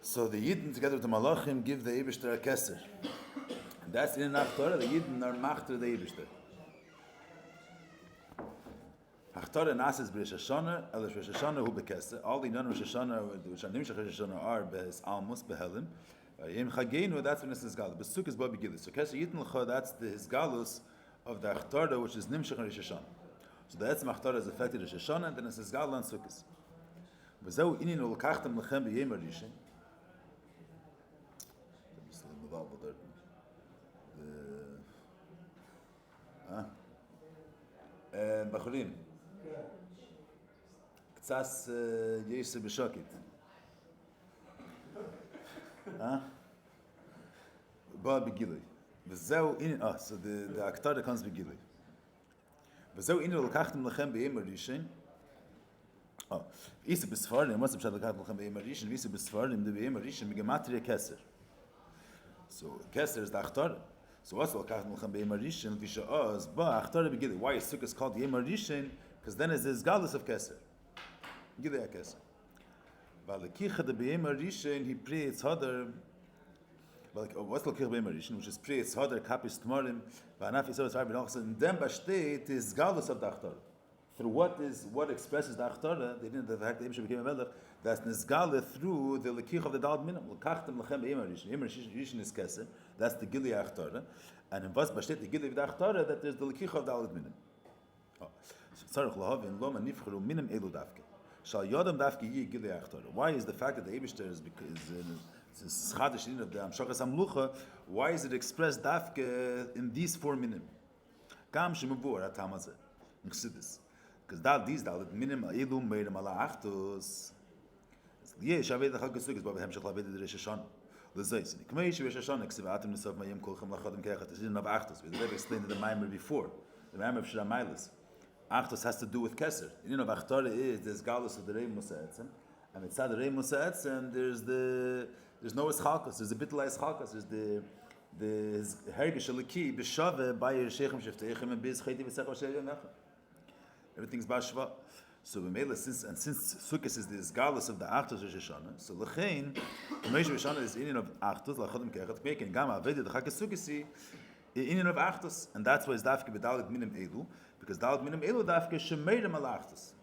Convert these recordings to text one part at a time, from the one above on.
So the Yidden together with the Malachim give the Eibishter a Keser. And that's in the Torah, the Yidden are Machter the Eibishter. Torah Nasis B'Rosh Hashanah, Elish Rosh Hashanah Hu B'Keser. All the non Rosh Hashanah, which are Nimshach Rosh Hashanah, are Be'ez Almus, Be'Helim. Yem Chagenu, that's when it's Hizgalus. Besuk is Bo B'Gilus. So Keser Yidden L'cha, that's the Hizgalus of the Torah, which is Nimshach Rosh Hashanah. So the Etzem Torah is affected Rosh Hashanah, and then it's Hizgalus and Sukkos. V'zeu Inin L'kachtem L'chem B'Yem Arishin. בחורים, קצת יש בשוקית. בא בגילוי. וזהו, so the Aktar comes בגילוי. וזהו, הנה לקחתם לכם ביום הראשון. איסו בספרדים, מה זה פשוט לקחתם לכם ביום הראשון? ואיסו בספרדים, ביום הראשון, בגמטריה כסר. So Keser is the Achtar. So what's the Lakachim L'chem B'Yem HaRishon? L'Visha Oz, but Achtar B'Gilui. Why is Sukkot called Yem HaRishon? Because then it's the Galus of Keser. Gilui HaKeser. V'Lekicha the B'Yem HaRishon, he prays Hadar. What's the Lekicha B'Yem HaRishon? Which is prays Hadar, Kapis Tmarim, V'Anaf Yisrael Tzvar B'Nachas. And then B'Shteit is Galus of the Achtar. Through what expresses the Achtar, they didn't, the fact that Yemsha became a Melech, that's Nizgale through the Lekich of the Dalad Minim. L'kachtem L'chem B'Yem HaRishon. Yem HaRishon is Keser. That's the Gilui Achtar. And in Vas B'Shteit, the Gilui Achtar, that there's the Lekich of the Dalad Minim. Tzarech L'havin Lo Manifchru Minim Elu Davke. Shal Yodam Davke Yi Gilui Achtar. Why is the fact that the Eibishter is Schadish of the Amshachas Amlucha, why is it expressed Davke in these four Minim? Kam Shemavur Atamazeh. In Chassidus. Because these Dalad Minim Elu Meirim Ala Achtos. Yesh Aved Chag Sukkos, but Hemshach Laved Rosh Hashanah. L'Zayis. K'mei Rosh Hashanah Ksiv Atem Nisav Mayim Kolchem Lachadem Keachat. This is of Achtos. We already explained the Maamarim before. The Maamarim of Shira Mailis. Achtos has to do with Keser. The of Achtar is there's Galus of the Rei Musa Etzem, and inside the Rei Musa Etzem there's no Eschalkos. There's a Bitla Eschalkos. There's the Hergish Aliki B'Shave by Shechem Sheftechem and Biz Chayti V'Sech V'Shevim Echa. Everything's Bashva. So since Sukkot is the Galus of the Achtos Rosh Hashanah, so L'chein, Rosh Hashanah is Inyan of Achtos, L'chodem Keachat, Mekin Gama Avedi the Chag Sukkot Inyan of Achtos, and that's why it's Dafke B'Dalet Minim Elu, because Dalet Minim Elu Dafke Shemeirim Al Achtos.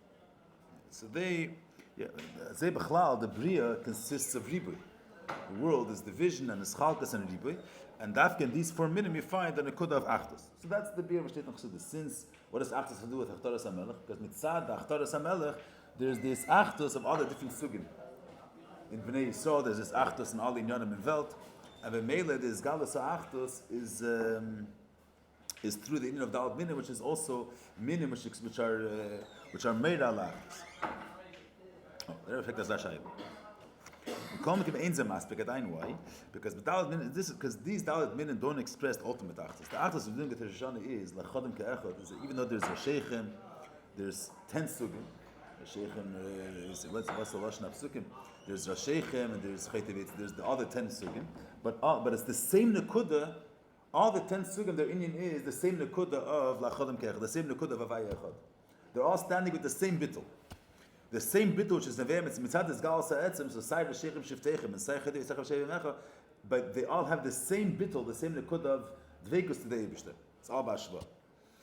So Zeh B'chlal, the Bria consists of Ribui. The world is division and Eschalkas and Ribui, and Dafke in these four minim you find the Nekuda of Achtos. So that's the Bria V'Shteit Chassidus. Since what does Achtos to do with Achtaras HaMelech? Because mitzad the Achtaras HaMelech, there's this Achtos of all the different sugim. In Bnei Yisrael, there's this Achtos in all the Inyanim in Welt, and the Meile, this Galus Achtos is through the Inyan of Dalad Minim, which is also minim which are made al Achtos. There effect as Rashayim. Why? Because these Dalad Minim don't express the ultimate Achtos. The Achtos of doing the Rosh Hashanah is L'chodem Ke'echad. Even though there's a Sheichem, there's 10 sugim. Sheichem, what's the Lashon of sugim? There's Rasheichem and there's Chaytevitz. There's the other 10 sugim. But it's the same Nekuda. All the 10 sugim, their Inyan is the same Nekuda of L'chodem Ke'echad, the same Nekuda of Avaya Echad. They're all standing with the same bittul. The same bittul, which is Neveim, it's Mitzad is Gal Sa'etzim, so Sai Rasheichem Shiftechem, and Sai Chaytevitz V'Sech V'Shevim Echa, but they all have the same bittul, the same Nekuda of Dveikus to the Eibishter. It's all Bashva.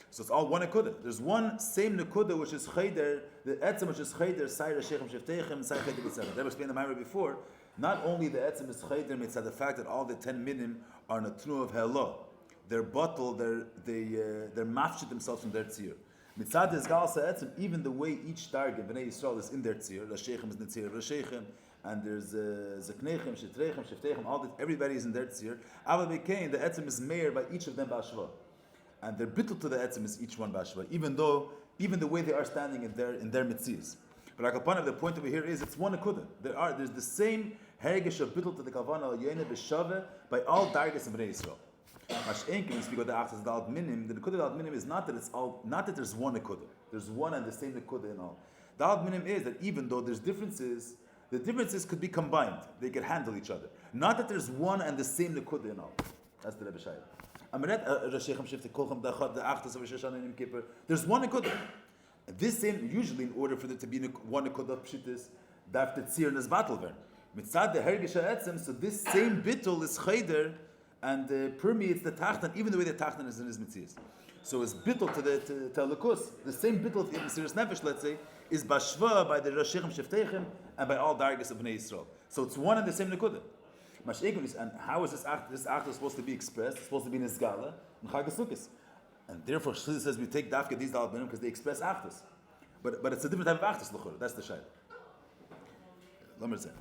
So it's all one Nekuda. There's one same Nekuda which is Chayder, the Etzem which is Chayder, Sai Rasheichem Shiftechem, Sai Chaytevitz V'Sech. That was explained in the Maamarim before. Not only the Etzem is Chayder, Mitzad the fact that all the 10 minim are Natnu of Hello. They're bottled, they're mafshit themselves from their tzir. Mitzad is Gal Sa'etzim, even the way each target, Bnei Yisrael, is in their tzir. Rasheichem is in the tzir of Rasheichem, and there's Zeknechem, Shetrechem, Sheftechem, everybody is in their tzir. Ava Bekain, the Etzim is mayor by each of them Bashva. And their bittul to the Etzim is each one Bashva, even the way they are standing in their mitzias. But Kaplan, the point over here is it's one akudah. There's the same hergish of bittul to the Kavana Yene B'Shave by all targets of Bnei Yisrael. Mash'enkim, when we speak about the Achtos Dalad Minim, the Nekuda Dalad Minim is not that there's one Nekuda. There's one and the same Nekuda in all. Dalad Minim is that even though there's differences, the differences could be combined. They could handle each other. Not that there's one and the same Nekuda in all. That's the Rebbe Shayla. Amret Rasheichem Shifte Kolchem the Achtos of Rosh Hashanah and Yom Kippur. There's one Nekuda. This same, usually in order for there to be one nekuda of pshitis, that the tzir is battle ver. Mitzad the hergish ha'etzem, so this same bittul is chayder and permeates the tachtan, even the way the tachtan is in his mitzias. So it's bittul to the lukus. The same bittul of the Mesiras Nefesh, let's say, is bashva by the Rashichem Sheftechem and by all dargas of Bnei Yisrael. So it's one and the same nekuda. And how is this act? This act is supposed to be expressed. It's supposed to be nisgala in Chag HaSukkos. And therefore, Shliz says we take dafka these dalad because they express achtus. But it's a different type of achtus, l'chura. That's the shayla. Let me say.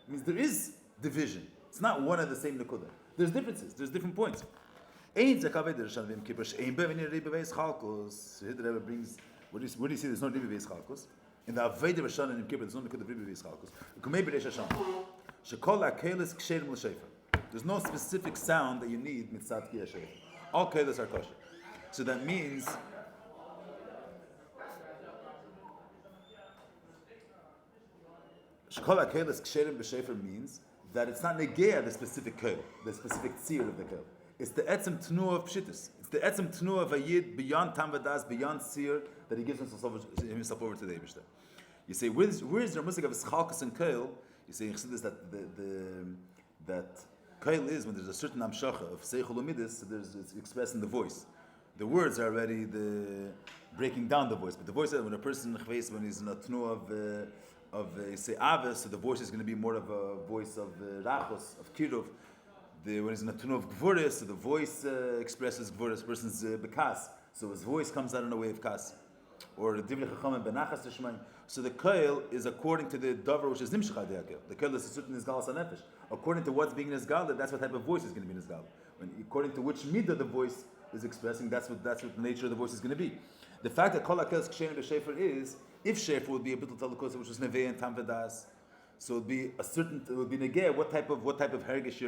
Means there is division. It's not one and the same nekuda. There's differences. There's different points. Where do you see there's no ribi beis chalkos? In the Aveda Rishon and Kippur, there's no nekuda ribi beis chalkos. There's no specific sound that you need mitzat ki hashem. All kelis are kosher. So that means shekol hakelis ksherim b'shefer means that it's not negea the specific kel, the specific tzir of the kel. It's the etzem tnuah of pshittis. It's the etzem tnuah of a yid beyond tam v'das, beyond tzir, that he gives himself over to the Eibishter. You say, where's the musik of chalkas and kel? You say in Chassidus that kel is when there's a certain amshacha of seichel umidis, so it's expressed in the voice. The words are already breaking down the voice, but the voice when a person when he's in a tnuah of say aves, so the voice is going to be more of a voice of rachos, of kirov. When he's in a tune of gvuris, so the voice expresses gvuris, person's bekas, so his voice comes out in a way of kas. Or the divli chachamim benachas tishmaim. So the koil is according to the davar which is nimshach hadeakel. The koil is a certain nizgalas hanefesh. According to what's being nizgal, that's what type of voice is going to be nizgal. According to which midah the voice is expressing, that's what the nature of the voice is going to be. The fact that kol hakel kshein b'shefer is, if shefer would be a bittul talukos, which was nevei and tam v'das, so it would be negeh what type of hergish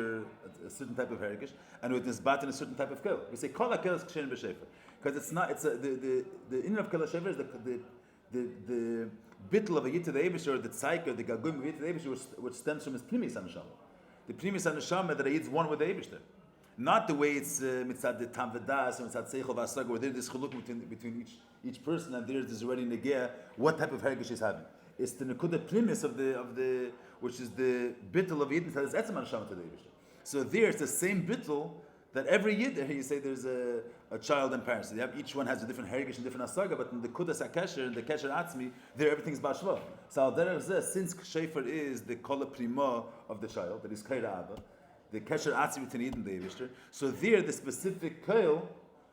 a certain type of hergish, and with nisbat in a certain type of kel. We say kol hakel is kshein b'shefer because it's not. It's the inner of kel shefer is the bittul of a yid to the Eibush, or the tzayka, the gagoim of a yid to the Eibush, which stems from his primis haneshama. The primis haneshama that a yid's one with the Eibush. Not the way it's mitzad the tam v'das and mitzad seichel v'asaga, where there's chaluk between each person, and there's already negeh what type of hergish he's having. It's the nekuda primis of the which is the bittul of yid that is etzem haneshama to the Eibush. So there it's the same bittul that every yid, you say there's a child and parents. So each one has a different heritage and different asaga, but in the kudas hakesher, in the kesher atzmi, there everything's bashva. So al derech zeh, since shefer is the kola prima of the child, that is kaira abba, the kesher atzmi between yid and the Eibishter, so there the specific kail,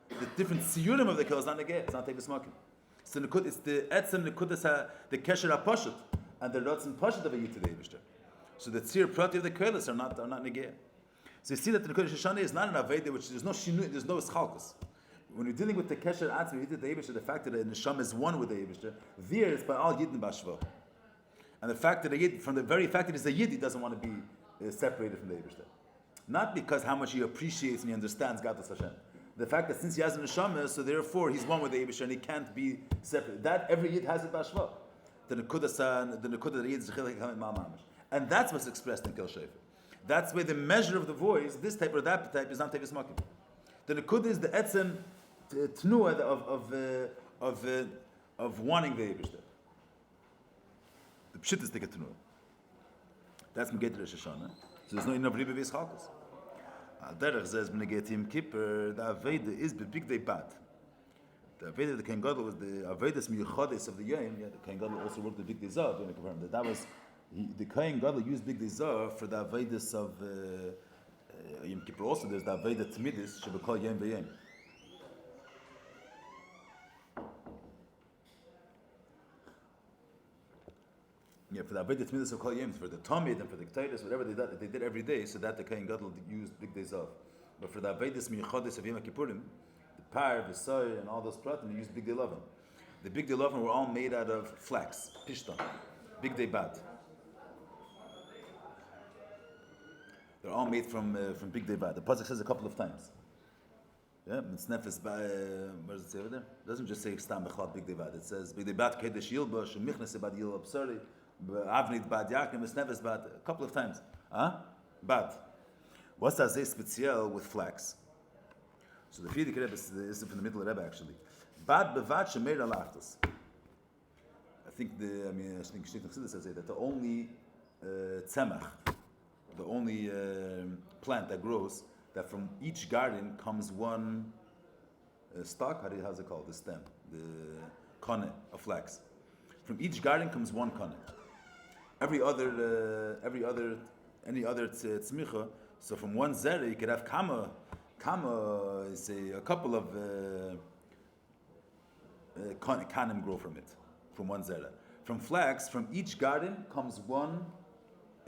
the different siyurim of the kail is not negeh, it's not tevis makim. So it's the etzem nekudas the kesher apashut, and the rotzen pashut of a yid to the Eibishter. So the tzir prati of the kailas are not negeh. So you see that the Kodesh Hashanah is not an Aveda, which there's no shinu, there's no schalkus. When you're dealing with the Kesher Atzmi, you did the Eibishter, the fact that the Neshama is one with the Eibishter, there it's by all Yidin Bashva. And the fact that a Yid, from the very fact that he's a Yid, he doesn't want to be separated from the Eibishter. Not because how much he appreciates and he understands Gatas Hashem. The fact that since he has a Neshama, so therefore he's one with the Eibishter and he can't be separated. That every Yid has it Bashva. The Nekuda that the Yid is Maamarim. And that's what's expressed in Kel Shefer. That's where the measure of the voice, this type or that type, is not tevis makim. The nekud is the etzem tnuah of wanting the Eibishter. The pshit is the tnuah. That's Meged Rosh Hashanah. So there's no enough ribi beis chalkos. Al derech says Meged Yom Kippur. The Aveda is the big day bad. The Aveda of the Kohen Gadol was the Avedas miyuchades of the Yom. Yeah, the Kohen Gadol also worked the big day zav. That was. The Kohen Gadol used big dezar for the Avedas of Yom Kippur. Also, there's the Aveda Tmidis Shebekol Yom V'Yom. Yeah, for the Aveda Tmidis of Kol Yom, for the Tamid and for the Ketaitis, whatever they did every day, so that the Kohen Gadol used big dezar. But for the Avedas Miyuchades of Yom Kippurim, the Par, V'Soy, and all those pratim, they used big delavin. The big delavin were all made out of flax, pishtan, big day bad. They're all made from big day bad. The pasuk says a couple of times. Yeah, it's nefes ba. Where does it say over there? It doesn't just say stam bechlat big day bad. It says big day bad kedesh yilba shemichnes bad yil absari avnit bad yakim. It's nefes bad a couple of times. Bad. What's that say special with flax? So the Frierdiker Rebbe is from the middle of the Rebbe actually. Bad bevad shemeir alachtos. I think Shnei Chassidus says that the only tzemach, the only plant that grows, that from each garden comes one stalk. How's it called? The stem, the kone of flax. From each garden comes one kone. Any other tzmicha. So from one zera you could have kama, say a couple of kanim grow from it, from one zera. From flax, from each garden comes one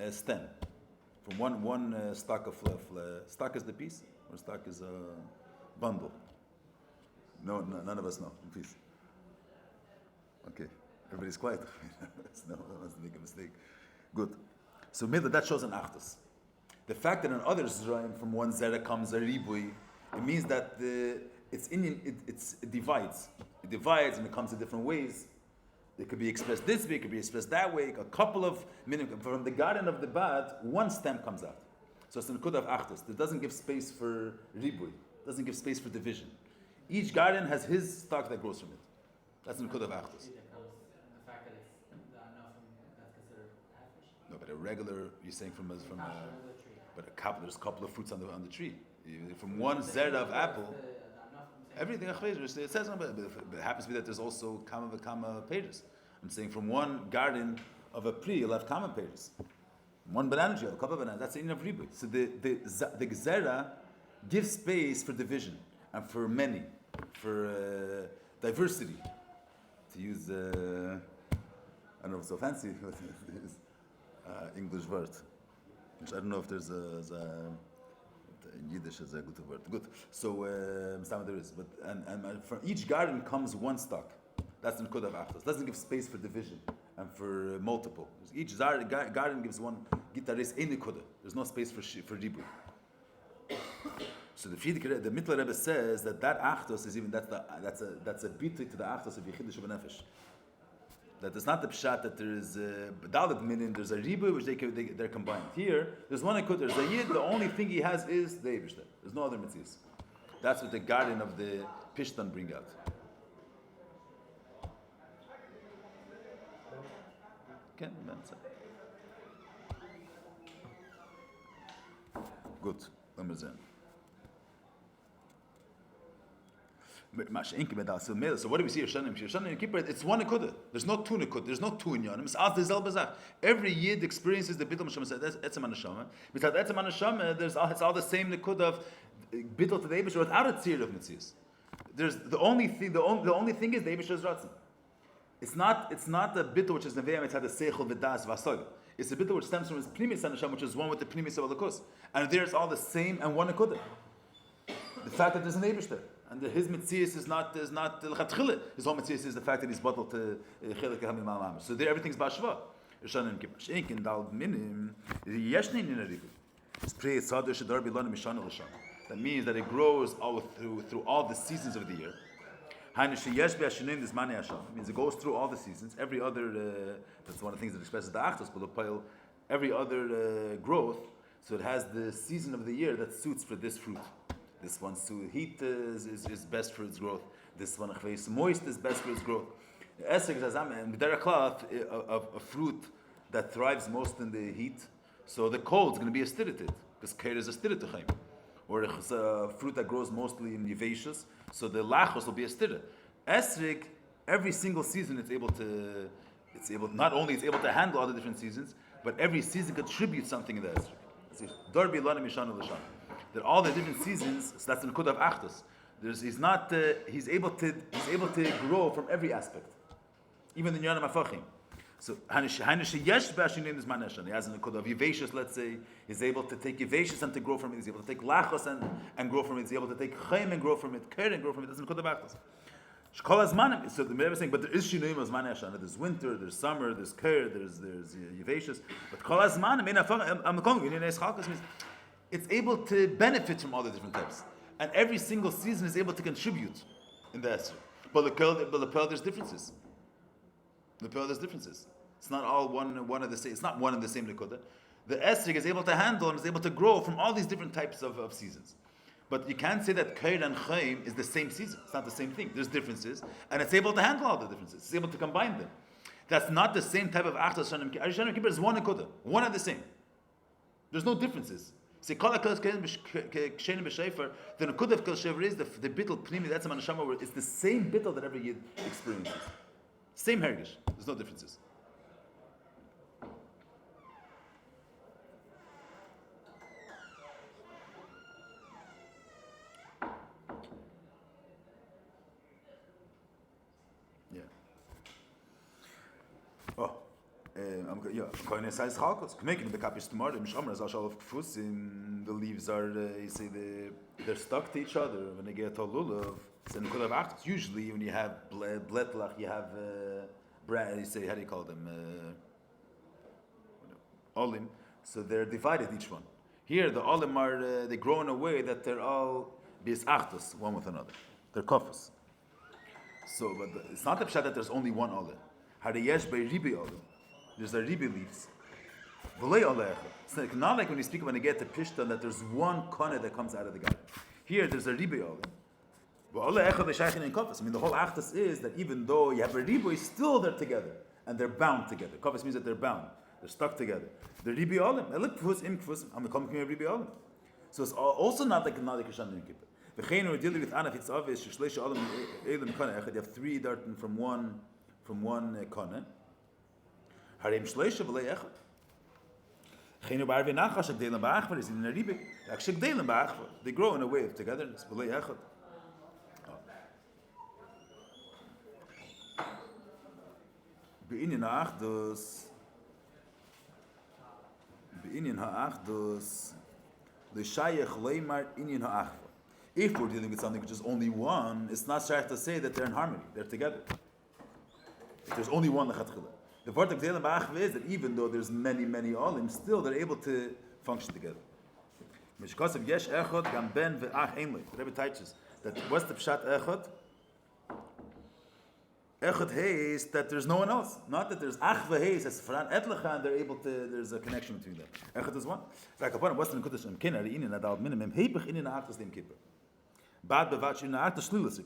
stem. From one stalk of stalk is the piece, or stalk is a bundle. No, none of us know. Please. Okay, everybody's quiet. No one wants to make a mistake. Good. So maybe that shows an achdus. The fact that in other zrayim from one zera comes a ribui, it means that it divides. It divides and it comes in different ways. It could be expressed this way, it could be expressed that way. A couple of minutes from the garden of the bad, one stem comes out. So it's an kud of achdus. It doesn't give space for ribui. It doesn't give space for division. Each garden has his stock that grows from it. That's an kud of achdus. The fact that it's that's considered halfish. No, but a regular, you're saying from a but a couple, there's a couple of fruits on the tree. From one zera of apple, everything it says on it, but it happens to be that there's also kama pages. I'm saying from one garden of a tree, you'll have kama pages. One banana tree, you'll have a couple of bananas. That's the of ribui. So the gezerah gives space for division and for many, for diversity. To use, I don't know if it's so fancy, but it's English word. Which I don't know if there's in Yiddish is a good word. Good. So there is, but and from each garden comes one stock. That's the Nekuda of Achdos. Doesn't give space for division and for multiple. Each garden gives one gitaris a Nekuda. There's no space for ribui. So the Mittler Rebbe says that Achdos is even that's a bitui to the Achdos of Yechidish Nefesh. That it's not the pshat that there is Dalit Minin, there's a ribu which they're combined. Here, there's one Akut, there's a Yid, the only thing he has is the Eibishter. There's no other mitzvahs. That's what the garden of the Pishtan bring out. Okay, that's it. Good. So what do we see? It's one nekuda. There's no two nekuda. There's no two in Yonim. Every yid experiences the bittul neshama. That's etzem neshama. Besides etzem neshama, it's all the same nekuda of bittul to the Eibush without a tzir of mitzias. There's the only thing is the Eibusher's ratzon. It's not a bittul which is neveim. It's had a seichel v'das v'asog. It's a bittul which stems from his pnimis neshama, which is one with the pnimis of alakus. And there it's all the same and one nekuda. The fact that there's an Eibush there. And his mitzias is not l'chatchile. His whole mitzias is the fact that he's bottled to chelik hamim Maamarim. So there everything's bashva. Yeshanim kippur. Shenkin dal minim yeshnein in a ribu. It's pre tzador shadar bilanu mishana l'shana. That means that it grows all through all the seasons of the year. Hainu sheyesh be'ashinim this mani hasham. Means it goes through all the seasons. Every other that's one of the things that expresses the achtos b'lepayil. Every other growth. So it has the season of the year that suits for this fruit. This one's heat is best for its growth. This one moist is best for its growth. Esrog zazam and a fruit that thrives most in the heat. So the cold is going to be a stiritit because kair is a stiritit. Or it's a fruit that grows mostly in vivacious. So the lachos will be a stirit. Esrog, every single season it's able to handle all the different seasons, but every season contributes something in the esrog. Darbi lana mishana l'shana. That all the different seasons, so that's the Nekuda of Achdos. He's able to grow from every aspect, even the Yonim Afachim. So Hainish Yesh is Maneshan. He has a Nekuda of Yivacious, let's say. He's able to take Yivacious and to grow from it. He's able to take Lachos and grow from it. He's able to take Chaim and grow from it, Ker and grow from it. That's the Nekuda of Achdos. So the Rebbe is saying, but there is Shinuim as Maneshan. There's winter, there's summer, there's Ker, there's Yivacious. But Kol Azmanim, means it's able to benefit from all the different types. And every single season is able to contribute in the Esrog. But the Pearl, there's differences. It's not all one of the same. It's not one and the same Nekuda. The Esrog is able to handle and is able to grow from all these different types of seasons. But you can't say that Kair and Chaim is the same season. It's not the same thing. There's differences, and it's able to handle all the differences. It's able to combine them. That's not the same type of Achdas Shanim Kippur. Shanim Kippur is one Nekuda, one and the same. There's no differences. See, Kol HaKol Kshenim B'Shefer, the Nekuda of Kol Shefer is the Bittul Pnimi, that's a Manashama, where it's the same Bittul that every Yid experiences. Same Hergish. There's no differences. Koine size Chalkos. Making the Kapis tomorrow, Mishamar is all of Kfusim. The leaves are, you see, they're stuck to each other when they get a lulav. So in Kulav Achtos, usually when you have bletlach, you have you say, how do you call them? Olim. So they're divided each one. Here the olim are they grow in a way that they're all bis achtos, one with another. They're kofos. So, but it's not the pshat that there's only one olim. Hariyesh by ribi olim. There's a ribi leaves. It's not like when you speak when you get to Pishtan that there's one kone that comes out of the garden. Here there's a ribi olim. I mean, the whole achtas is that even though you have a ribi, still they're together and they're bound together. Kofas means that they're bound. They're stuck together. The ribi olim. So it's also not like Kishan and Kippur. The chayin we're dealing with Anaf, it's obvious. You have three darten from one kone. Harem shleisha v'lei echad. Chenu b'arvei nachash agdeilim ba'achvar is in a ribi. Actually, agdeilim ba'achvar. They grow in a way of togetherness. V'lei echad. Be'inyan ha'achdus l'shayach leimar inyan ha'achvar. If we're dealing with something which is only one, it's not shaykh to say that they're in harmony. They're together. If there's only one lechatchila. The part of Gdeilim Ba'achva is that even though there's many olim, still they're able to function together. Mishkosav yesh echad gam ben ve'ach einli. The Rebbe teaches that what's the pshat echad? Echad heis that there's no one else. Not that there's achva heis as fran etlecha and they're able to. There's a connection between them. Echad is one. It's like upon what's the nekudas im kinner inin adal minimum heipach inin achtas dem kippur. Bad bevach in achtas shlilas.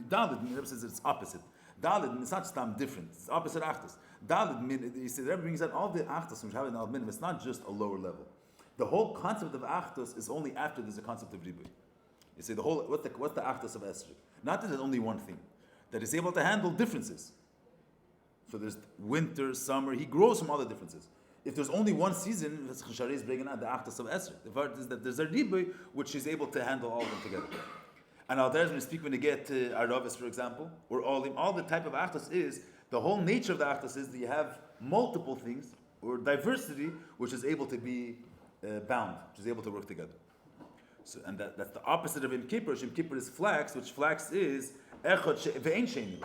Dalit the Rebbe says it's opposite. Dalit it's not just different. It's opposite achtas. Dalit, you see, the Rebbe brings out all the achtos which have in al-minim. It's not just a lower level. The whole concept of achtos is only after there's a concept of ribui. You see, what's the achtos of Esrei? Not that there's only one thing. That is able to handle differences. So there's winter, summer, he grows from all the differences. If there's only one season, Tishrei is bringing out the achtos of Esrei. The part is that there's a ribui which is able to handle all of them together. And al when we speak when you get to Aravis, for example, or Olim, all the type of achtos is, the whole nature of the achtas is that you have multiple things, or diversity, which is able to be bound, which is able to work together. So, and that's the opposite of Yom Kippur. Yom Kippur is flax, which flax is echad ve'ein sheini,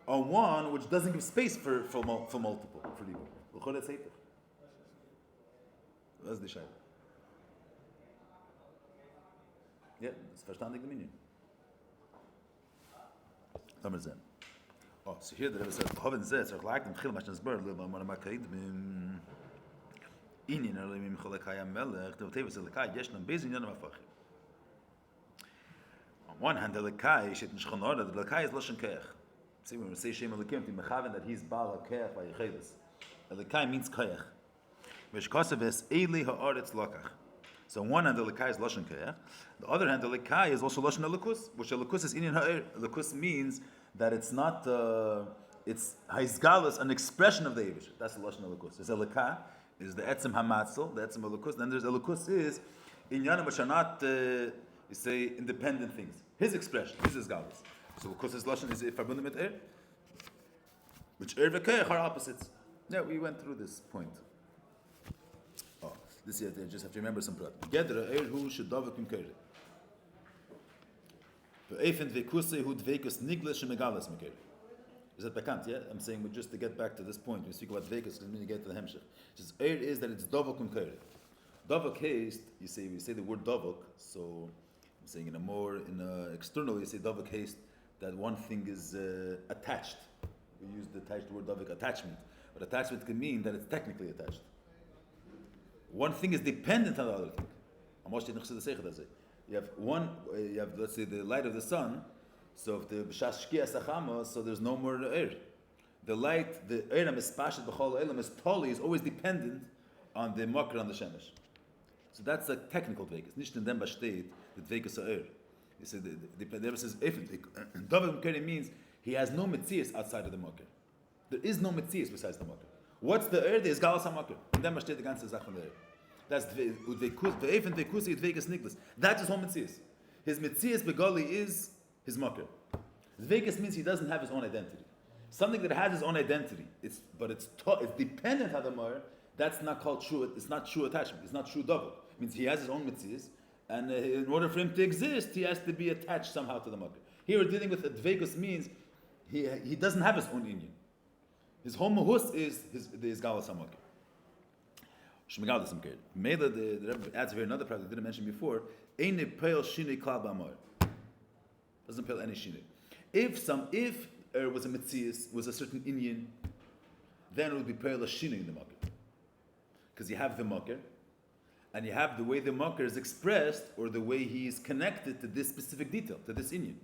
on one which doesn't give space for multiple, for people. That's the shayla. Yeah, it's verstandig the meaning. Oh, so here the Rebbe says, "Kovetz says, "Ach like them chil mashnas bar live on my kaid bim inin alim cholakayam melech the tevus lekay yeshnam bezin yanam afach." On one hand, the lekay shit nishchonor, the lekay is lashon keach. See when we say shem lekim, the mechaven that he's bala keach by yechedes. The lekay means keach. Mishkosav es eli haaretz lakach. So on one hand, the lekay is lashon keach. The other hand, the lekay is also lashon elikus, which elikus is inin ha'er. Elikus means that it's not, it's haizgalus, an expression of the Eivish. That's the lashon elikus. There's elika, is the etzem hamatzel, the etzem elikus. Then there's elikus is inyanim which are not, you say, independent things. His expression, his izgalus. So elikus is lashon is verbundem mit er, which er v'keich are opposites. Yeah, we went through this point. Oh, this year I just have to remember some prat. Gedra er hu shedavik im keire. Is that bekannt, yeah? I'm saying just to get back to this point, we speak about Vekas, let me get to the Hemshech. Says is that it's Dovok and Kere. Dovok haste, we say the word Dovok, so I'm saying externally, you say Dovok haste, that one thing is attached. We use the attached word Dovok, attachment. But attachment can mean that it's technically attached. One thing is dependent on the other thing. You have let's say the light of the sun. So if the b'shas shkia sachama, so there's no more air. The light, the air mispashet b'chol elam is totally is always dependent on the makar on the shemesh. So that's a technical dvekas. Nicht in dem besteht the dvekas air. He said the Rebbe says if David Mekari means he has no metzias outside of the makar. There is no metzias besides the makar. What's the air? There is galas hamakar. In dem besteht the ganze Sache von der air. That's the even the kusi dvekas niklas. That's his whole metzias. His metzias begali is his makar. Dvekas means he doesn't have his own identity. Something that has his own identity, it's dependent on the makar. That's not called true. It's not true attachment. It's not true double. It means he has his own metzias, and in order for him to exist, he has to be attached somehow to the makar. Here we're dealing with dvekas means he doesn't have his own union. His whole mahus is his galas hamakar. Shmegalas hamakar. Mela the Rebbe adds here another part I didn't mention before. Eine peil shinei klal b'amar. Doesn't peil any shinei. If was a metzias, was a certain inyan, then it would be peil a shinei in the makar. Because you have the makar, and you have the way the makar is expressed, or the way he is connected to this specific detail, to this inyan.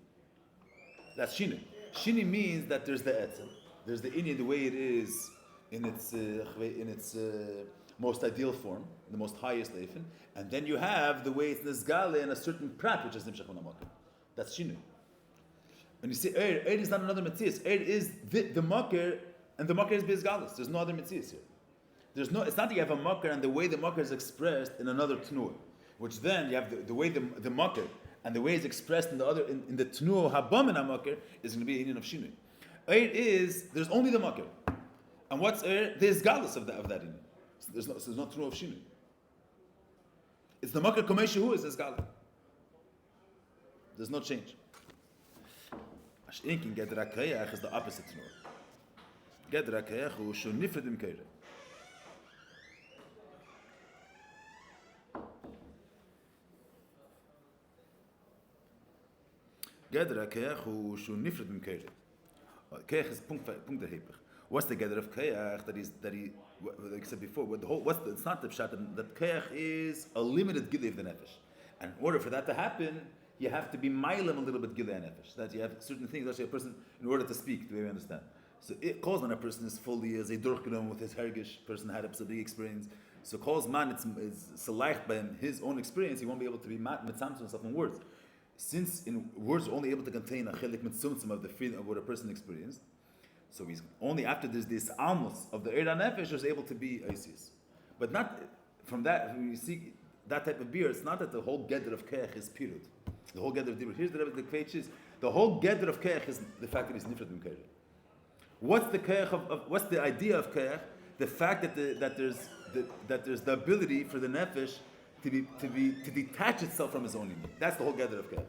That's shinei. Shinei means that there's the etzem, there's the inyan, the way it is in its most ideal form, the most highest leifen, and then you have the way it's nizgale in a certain prat, which is nimshach min makar. That's shinei. When you say eir is not another metzias. Eir is the makar, and the makar is bezgalas. There's no other metzias here. It's not that you have a makar and the way the makar is expressed in another tnuah, which then you have the way the makar and the way it's expressed in the other in the tnuah habam and makar is going to be an union of shinui. Eir is there's only the makar, and what's eir? There's galus of that union. So there's no tnuah of shinui. It's the makar kameshu is galus. There's no change. Ash'inkin gedra kayach is the opposite tnuah. Gedra kayach hu shu nifredim kayre. Gedra kayach hu shu nifredim kayre. Kayach is punkt erheblich. What's the gedra of kayach that he like I said before? It's not the pshat that kayach is a limited gilei of the nefesh, and in order for that to happen, you have to be mailim a little bit gilei nefesh. That you have certain things that a person, in order to speak, do you understand? So it calls when a person is fully as a durchgenom with his hergish, person had a big experience. So calls man it's selected by his own experience, he won't be able to be mitzamtzum himself in words. Since in words are only able to contain a chelik mitzumtzum of the feeling of what a person experienced, so he's only after there's this almos of the Eira Nefesh is able to be Isis. But not from that, when you see that type of beer, it's not that the whole gather of Keach is period. The whole gather of Dibur. Here's the Kvech is the whole gather of Keach is the fact that he's Nifrat Mim Keach. What's the Keach of what's the idea of Keach? The fact that there's the ability for the Nefesh to detach itself from his own union. That's the whole gather of Keach.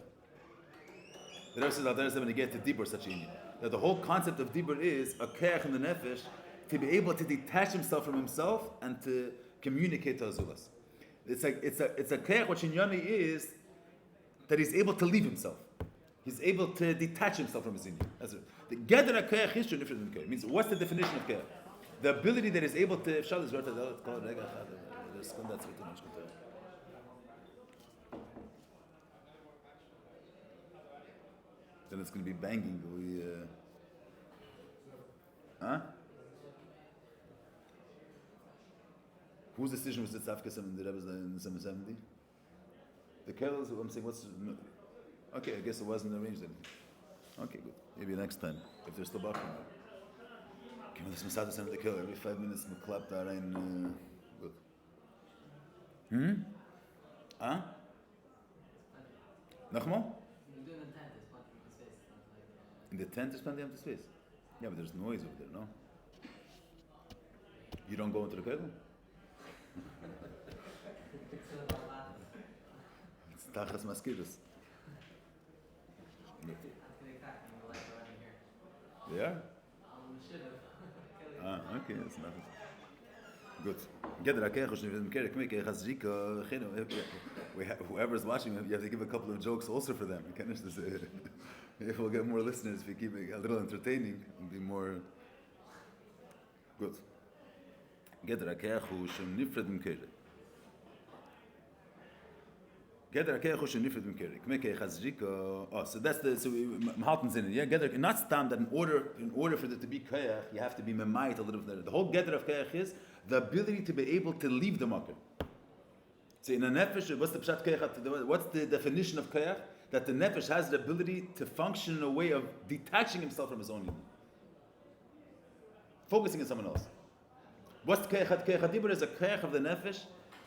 The Rebbe says out there when you get to Dibur such a union. That the whole concept of Dibur is a Keach in the Nefesh to be able to detach himself from himself and to communicate to Azulas. It's a Keach which in Yoni is that he's able to leave himself. He's able to detach himself from his union. That's it. The Gedra Keach is different than Keach. Means what's the definition of Keach? The ability that is able to then it's going to be banging. Whose decision was the Tzafkas in the Rebbe's in the 770? The Kells, I'm saying, okay, I guess it wasn't arranged then. Okay, good. Maybe next time, if they're still back. Can we listen to the Keller every 5 minutes? Clap that in. Good. Nachmo? In the tent is plenty of empty space. Yeah, but there's noise over there, no? You don't go into the Keller? It's tachas mosquitoes. Yeah? Okay, that's nothing. Good. Whoever's watching, you have to give a couple of jokes also for them. If we'll get more listeners, if we keep it a little entertaining, it'll be more good. Gather keach hush nifred from keach. Keach has zrika. Oh, so that's the so Mahalton in it. Yeah, gather not stand that in order for there to be keach, you have to be memayit a little bit. The whole gather of keach is the ability to be able to leave the makkah. So in a nefesh, what's the pshat keach? What's the definition of keach? That the nefesh has the ability to function in a way of detaching himself from his own union, focusing on someone else. What's keach? Keach dibur is a keach of the nefesh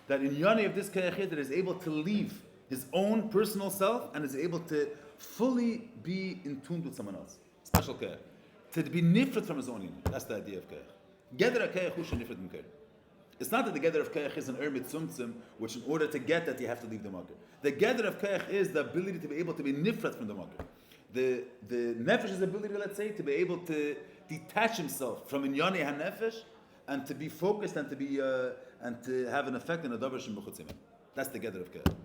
that in yoni of this keach that is able to leave his own personal self and is able to fully be in tune with someone else. Special keach. To be nifred from his own union. That's the idea of keach. Gather a keach hush nifred from keach. It's not that the gather of keach is an ermit tzumtzum, which in order to get that you have to leave the makkah. The gather of keach is the ability to be able to be nifred from the makkah. The nefesh's ability, let's say, to be able to detach himself from inyani hanefesh and to be focused and to be and to have an effect in a davar shem b'chutzim. That's the gather of keach,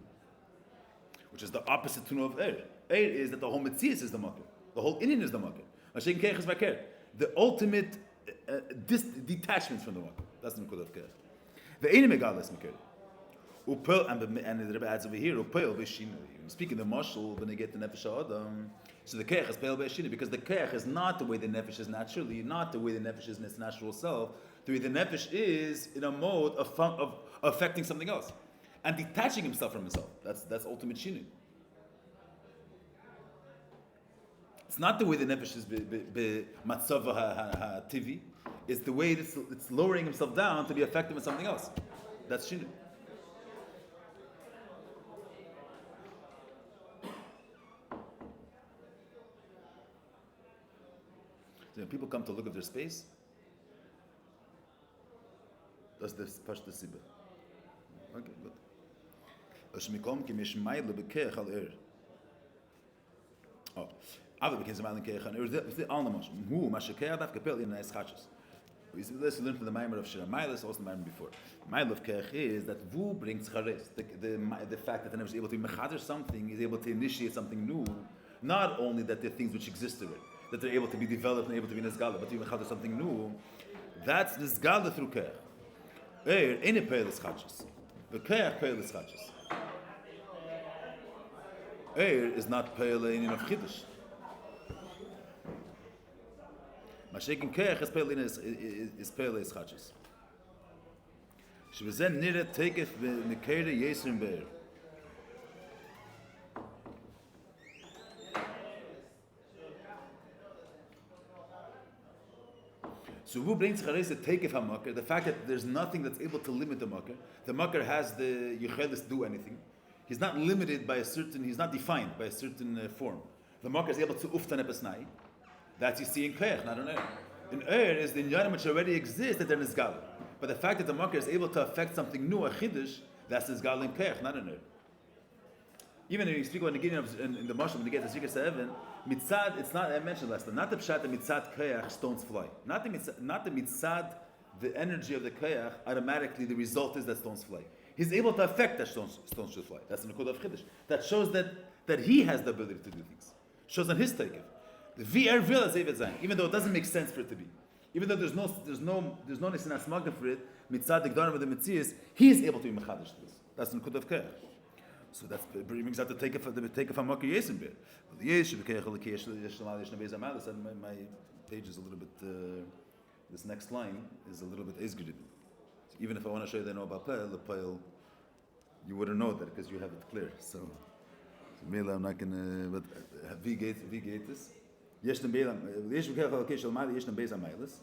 which is the opposite to of er. Er is that the whole mitzias is the makkah. The whole inyan is the makkah. Mashiach keach is vaker. The ultimate detachment from the makkah. That's the nekudah of keach. The ene megalas mekir. Upel and the Rebbe adds over here. Upel b'shinu. Speaking the mashal when they get the nefesh adam. So the keach is pale b'shinu because the keach is not the way the nefesh is naturally, not the way the nefesh is in its natural self. The way the nefesh is in a mode of affecting something else and detaching himself from himself. That's ultimate shinu. It's not the way the nefesh is matzava ha-tivi. It's the way it's lowering himself down to be effective in something else. That's shinu. So when people come to look at their space, that's the pashta sibah. Okay, good. Ashmikom ki mishmayl bekeach al er. Oh, other begins to keach an er. The all the most who mashakeh daf kapel in nice chachos. Let's learn from the Maamarim of Shiur. Maamarim also the Maamarim before. Maamarim of keach is that vu brings chares. The fact that the never is able to mechader something, is able to initiate something new. Not only that there are things which exist already, that they're able to be developed and able to be nesgala, but to mechader something new. That's nesgala through keach. Er in a peilis chachos. The keach peilis chachos. Er is not peil in of chiddush. Mashiach keach is peil in is peilis chachos. Shvezen nire tekef v'nekere yesrim be'er. So who brings chares to take it from makkah? The fact that there's nothing that's able to limit the makkah. The makkah has the yichelis to do anything. He's not limited by a certain. He's not defined by a certain form. The makkah is able to uftan epesnai. That you see in keach, not in er. In er is the inyanim which already exists that they're nizgal. But the fact that the makkah is able to affect something new, a chiddush, that's nizgal in keach, not in er. Even when you speak about the beginning of in the mashal when you get to Zikr Seven, mitzad, it's not, I mentioned last time, not the pshat that mitzad kayach stones fly. Not the mitzad, the energy of the kayach, automatically the result is that stones fly. He's able to affect that stones should fly. That's the nekudah of chiddush. That shows that he has the ability to do things. Shows on his takeoff. The VR vil is evet zayin, even though it doesn't make sense for it to be. Even though there's no nisinat smagna for it, mitzad the gdarim of the mitzias, he is able to be mechadish to this. That's the nekudah of kayach. So that's brings out the take of Makkah Yesim bit. The Yesh my page is a little bit. This next line is a little bit ezgrid. Even if I want to show you that I know about the pile, you wouldn't know that because you have it clear. So Mela, I'm not gonna. But V gate this. Yesh nem Beilam. Yesh v'kechal keshel ma'il. Yesh nem Beis ha'mailas.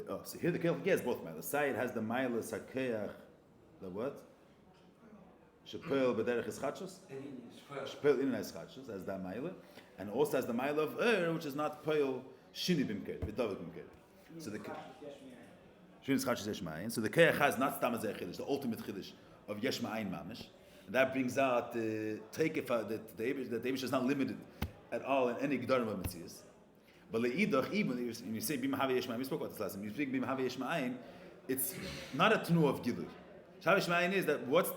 Oh, so here the kechal has both mailas. Side has the mailas hakeach. The what? Shepel b'derech eschachos, shepel in eschachos as the ma'ila, and also as the ma'ila of which is not peil shini b'mker, v'davik b'mker. So the shini eschachos yesh ma'ayin. So the keach has not stam as chiddush, the ultimate chiddush of yesh ma'ayin mamish, and that brings out the takeif that the Eibush is not limited at all in any gedarim of mitzias. But leidach, even when you say b'mahave yesh ma'ayin, we spoke about this last time. You speak b'mahave yesh ma'ayin, it's not a tnu of gilui. Shav yesh ma'ayin is that what's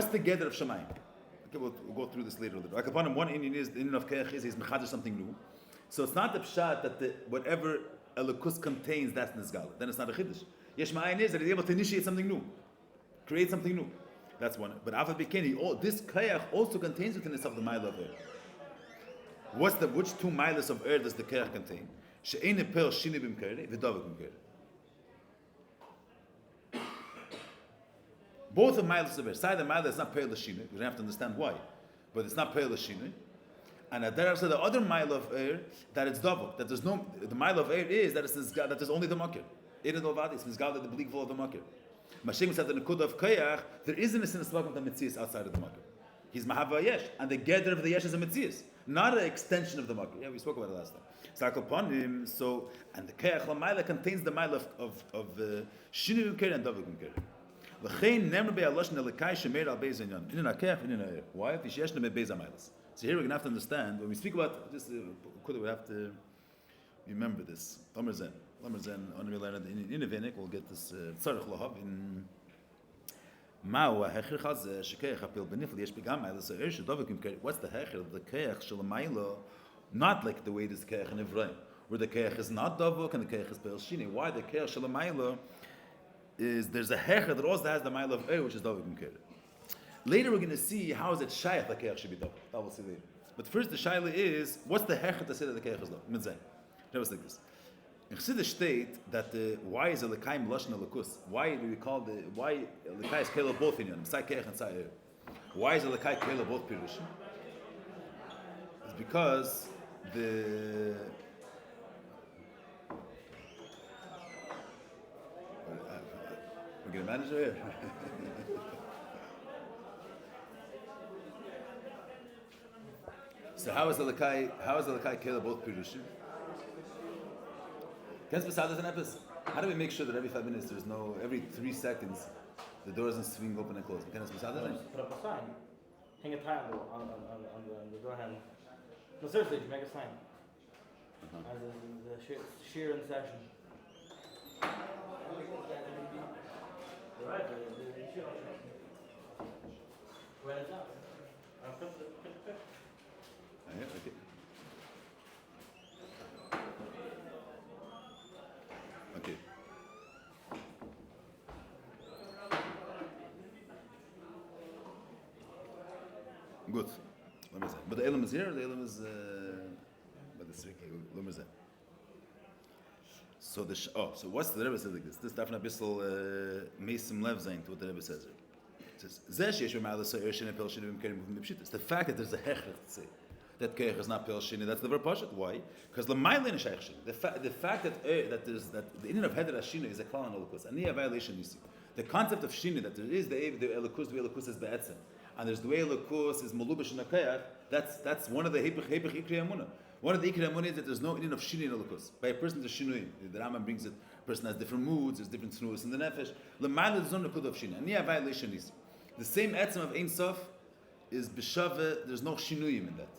the gather of Shemayim? Okay, we'll go through this later a little. Like upon him, one Indian is the Indian of Keach is he's mechadr something new. So it's not the pshat that whatever elukus contains that's nizgal. Then it's not a chiddush. Yesh ma'ayin is that he's able to initiate something new, create something new. That's one. But after bikini, this Kayach also contains within itself the mile of air. Which two miles of air does the Kayach contain? She'ene per shini b'mkere, v'davik b'mkere. Both the miles of air. Side the mile that's not per l'shini. We don't have to understand why, but it's not per l'shini. And there the other mile of air that it's double. That there's no. The mile of air is that that there's only the makir. It is ovadi. It's misgal that the bleak of the makir. Mashiach said the nekud of Kayach, there isn't a sin of the Metzias outside of the Makir. He's Mahava Yesh, and the gather of the Yesh is a Metzias, not an extension of the Makir. Yeah, we spoke about it last time. So, and the Kayach Lamaila contains the mile of Shinu Mker and Davik Mker. L'chein nemer be'alosh nelekai shemer al beis inyan. In a Kayach, in a why? If yesh nemer beis miles. So here we're going to have to understand, when we speak about this, we have to remember this. Tomer Zen, on the learn in Evenik, we'll get this Tzarech Lahav in Ma'u ha'hecher chazeh shekeach apil benifl yesh begam ma'ila so ershe dovik imker. What's the hecher of the keach shalamayla? Not like the way this keach in Evrayim, where the keach is not dovik and the keach is peil shini. Why the keach shalamayla is there's a hecher that also has the ma'ila of er, which is dovik imker. Later we're going to see how is it shayach the keach should be dovik. That we'll see later. But first the shaila is what's the hecher to say that the keach is dovik? Mitzay. Never like this. In Chassidus state that why is Elikaim Lashon Elikus? Why do we call why Elikai is Kela both in Yom? Sai Keach and Sai Er. Why is Elikai Kela both Pirushim? It's because the we're getting a manager here. So how is Elikai Kela both Pirushim? How do we make sure that every 5 minutes there's no, every 3 seconds, the door doesn't swing open and close? Put up a sign. Hang a tile on the door handle. No, seriously, make a sign. As the shear in session. Right, the shear. When it's up. Okay. Okay. Good. But the Elul is here. The Elul is by the Sriki. Elul is there. So so what's the Rebbe says like this? This Dafna Bissel Mesim Lev Zayin to what the Rebbe says here. It says Zesh Yesh Ma'ala So Ershin and Pel Shini B'Kerim B'Mipshit. It's the fact that there's a hechlet to say that keich is not pel shini. That's the verb pashat. Why? Because l'maylin is shaykh shini. The fact that the Indian of heder shini is a klal and elukus. Ani a violation you see. The concept of shini that there is the elukus, the way elukus is be'etzem, and there's the way elukus is malubish in a keich. That's one of the hepech ikri amuna. One of the ikri amuna is that there's no Indian of shini in elukus. By a person there's shinui. The Rambam brings it. A person has different moods. There's different snus in the nefesh. L'maylin is not a kud of shini. Ani a violation you see. The same etzem of ein sof is b'shave. There's no shinuyim in that.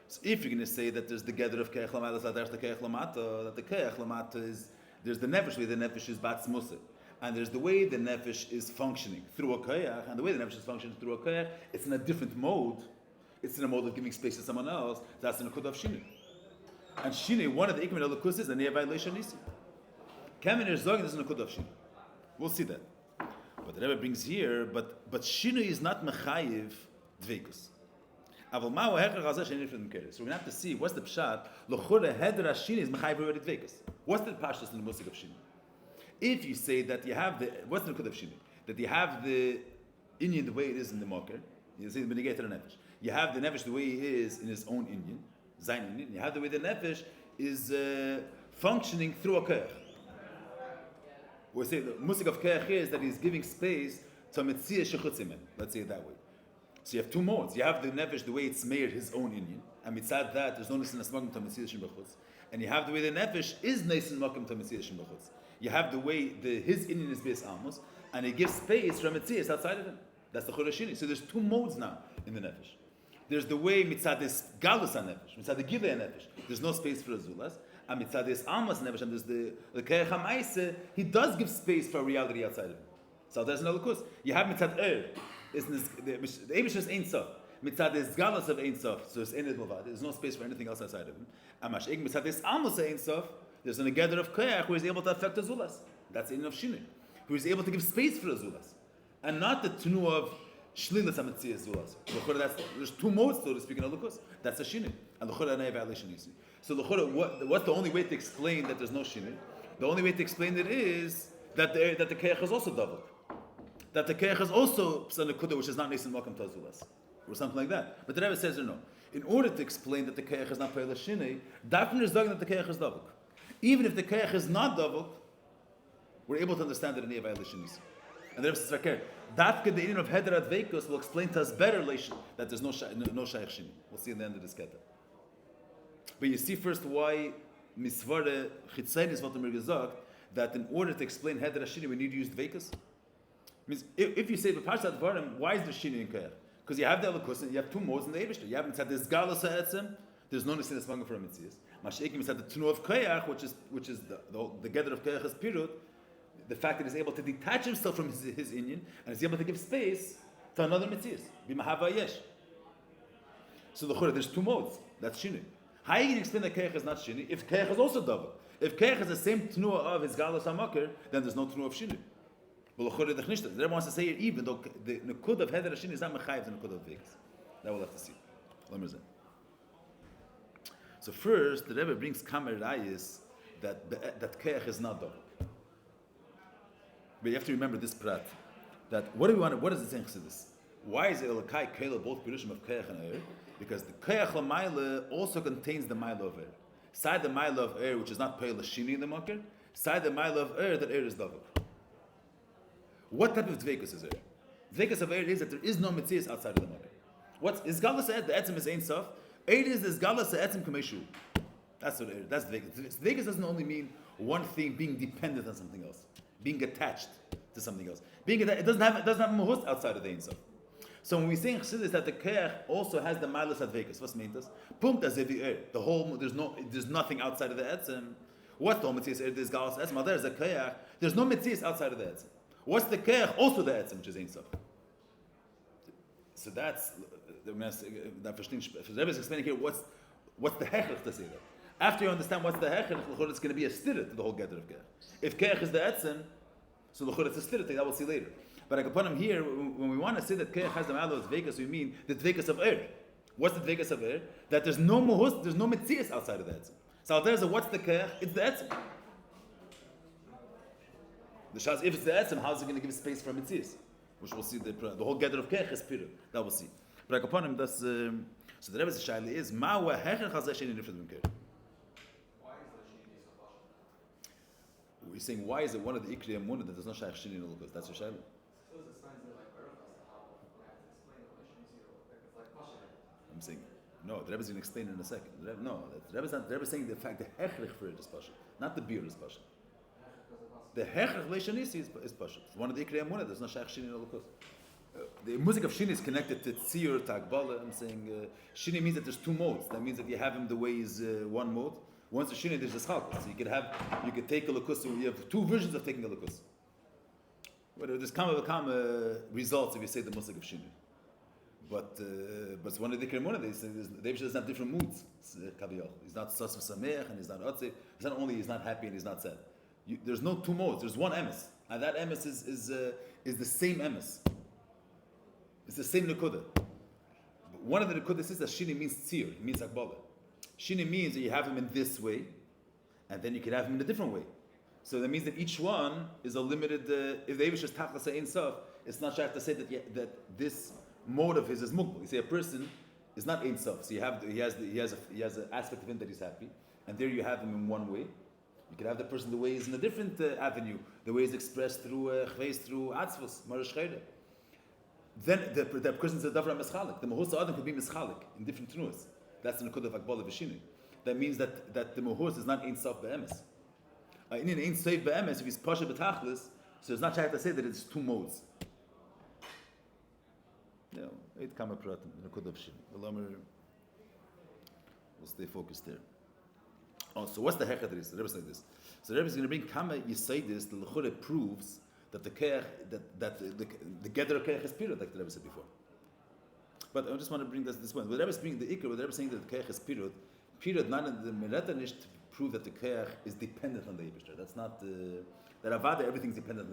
So if you're going to say that there's the gather of keich lamata, that the keich lamata is there's the nefesh way the nefesh is batz musa, and there's the way the nefesh is functioning through a keich, and the way the nefesh is functioning through a keich, it's in a different mode. It's in a mode of giving space to someone else. That's in a kud of shini. And shini, one of the ikmin of the kus is a near violation nisi. Kamen is zogin is in a kud of shini. We'll see that. But the Rebbe brings here, but shini is not mechayiv dveikus. So we're going to have to see what's the pshat. L'chore heder shini is mechayiv already dveikus. What's the pashtus in the musik of shini? If you say that you have the what's the nukut of shini? That you have the Indian the way it is in the mocker. You say the benegay to the nefesh. You have the nefesh the way he is in his own Indian, zayin Indian. You have the way the nefesh is functioning through a keich. We say the musik of keich is that he's giving space to metzia shechutzim. Let's say it that way. So you have two modes. You have the nefesh, the way it's made his own Indian, and mitzad that there's no nisan asmagim to mitzvah shim b'chutz. And you have the way the nefesh is nisan makim to mitzvah shim b'chutz. You have the way his Indian is based amos, and he gives space from mitzvah outside of him. That's the chorashini. So there's two modes now in the nefesh. There's the way mitzad is galus nefesh, mitzad the gilei nefesh. There's no space for azulas, and mitzad is amos nefesh, and there's the keich ha'maise. He does give space for reality outside of him. So there's no lukus. You have mitzad the Eibush is Ein Sof. Mitzad is Galas of Ein Sof, so it's Ein Movad. There's no space for anything else outside of him. Amash Eg Mitzad is Amos Ein Sof. There's a gather of Keach who is able to affect Azulas. That's Ein of Shini. Who is able to give space for Azulas. and not the tnu of shlilas hametzias zulas. There's two modes, so to speak, in Elukus. That's a shinui. And l'chora anei violation isi. So l'chora, what's the only way to explain that there's no shinui? The only way to explain it is that the keach is also double. That the keach is also psanekuda, which is not nisan makam tazulas, or something like that. But the Rebbe says no. In order to explain that the keach is not payla shinui, dafner is doging that the keach is double. Even if the keach is not double, we're able to understand that in the violation is. And the Rebbe says, "Okay, dafka the union of heder adveikus will explain to us better that there's no shaykh shini." We'll see in the end of this keta. But you see first why misvare chitzainis what the gesagt that in order to explain heder shini we need to use dveikus. Means if you say b'parshat dvarim, why is there shini in keach? Because you have the elokus and you have two modes in the Eibishter. You haven't said this galus ha'etzem. There's no nisin esmanga for a mitzias. Masheikim said the tnu of keach, which is the gather of keach is pirut. The fact that he's able to detach himself from his inyan and is able to give space to another mitzias. B'mahava yesh. So there's two modes. That's shini. How are you going to explain that keach is not shini if keach is also double? If keach is the same tnuah of his galus hamakir, then there's no tnuah of shini. But the Rebbe wants to say it even though the nekud of heder shini is not mechayiv the nekud of vegas. That we'll have to see. So first, the Rebbe brings kamer rayis that keach is not double. But you have to remember this prat. That what do we want? What does it say in Chassidus? Why is it Elokai Kela both Pirushim of keach and Eir? Because the keach l'mayla also contains the mila of Eir. Side the mila of Eir, which is not payla shini in the makir. Side the mila of Eir, that Eir is double. What type of dveikus is Eir? Dveikus of Eir is that there is no mitzias outside of the makir. What's is galas the etzim is ein sof? Eir is galas etzim kameshu. That's what Eir. That's dveikus. Dveikus doesn't only mean one thing being dependent on something else, being attached to something else. It doesn't have mahus outside of the ein sof. So when we say in Chassidus that the keach also has the milas advekus, what's mean this? Punkt as if the whole there's nothing outside of the etzim. What's the whole mitzias? There's galas etzim. There's a keach. There's no mitzias outside of the etzim. What's the keach? Also the etzim, which is ein sof. So that's the Rebbe is explaining here what's the hechlich to say that. After you understand what's the hechlich, it's going to be a stira to the whole gather of keach. If keach is the etzim, so it's a stira thing that we'll see later. But I can put him here, when we want to say that keach has the malo of dveikus, we mean the dveikus of Eir. What's the dveikus of Eir? That there's no mohus, there's no mitzias outside of the etzim. So there's a what's the keach? It's the etzim. The shas, if it's the etzim, how's it going to give space for mitzias? Which we'll see, the whole gather of keach is piru. That we'll see. But I can put him, that's, so the Rebbe's shaila is, ma'wa hechech hazeh sheni nifred min keach. We're saying, why is it one of the ikri amunah that there's no shaykh shini in Elukus? That's your shaila. I'm saying, no, the Rebbe's going to explain it in a second. The Rebbe's saying the fact the hechrich for it is pasha, not the beer is pasha. The hechrich leishanisi is pasha. It's one of the ikri amunah, there's no shaykh shini in Elukus. The music of shini is connected to tzir, to akbala. I'm saying shini means that there's two modes. That means that you have him the way he's one mode. Once the shini, there's a chalkus. So you could take a lukus, so you have two versions of taking a lukus. Whether there's kama results if you say the musik of shini. But it's one of the kremona. They say the Eibush doesn't have different moods. He's not sas v'sameach and he's not otze. It's not only he's not happy and he's not sad. There's no two modes. There's one emes, and that emes is the same emes. It's the same nekuda. But one of the nekudas is that shini means tzir. It means akbala. Shini means that you have him in this way, and then you can have him in a different way. So that means that each one is a limited. If the Eibush is tachlas ein sof, it's not shaykh to say that this mode of his is mukbal. You say a person is not ein sof, so he has an aspect of him that he's happy, and there you have him in one way. You can have the person the way he's in a different avenue, the way he's expressed through chveis, through atzvus, marish chayre. Then the person is a davra mischalik. The mahus adam could be mischalik in different tenuas. That's the nekud of akbala v'shini. That means that the mahus is not ein sof be'emes. In ein sof be'emes, if he's pasha b'tachlis, so it's not shaykh to say that it's two modes. It come a prat nekud of shini. We'll stay focused there. Oh, so what's the hechad is? The Rebbe is like this. So the Rebbe is going to bring kama yisaydis. The l'chore proves that the keach, that the gather of keach is period, like the Rebbe said before. But I just want to bring this point. The Rebbe is bringing the ikr. The Rebbe is saying that the keach is period not in the meretanish prove that the koyach is dependent on the Eibishter. That's not that avada. Everything's dependent.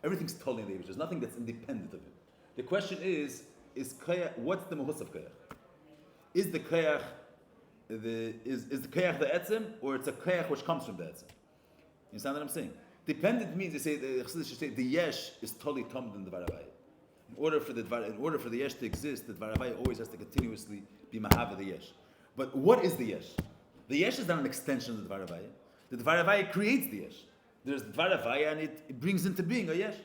Everything's totally on the Eibishter. There's nothing that's independent of him. The question is koyach? What's the mahus of koyach? Is the koyach the koyach the etzem, or it's a koyach which comes from the etzem? You understand what I'm saying? Dependent means they say the Chassidus should say the yesh is totally tommed in the varavai. In order for the yesh to exist, the varavai always has to continuously be mahava the yesh. But what is the yesh? The yesh is not an extension of the varavai. The varavai creates the yesh. There's varavai and it brings into being a yesh.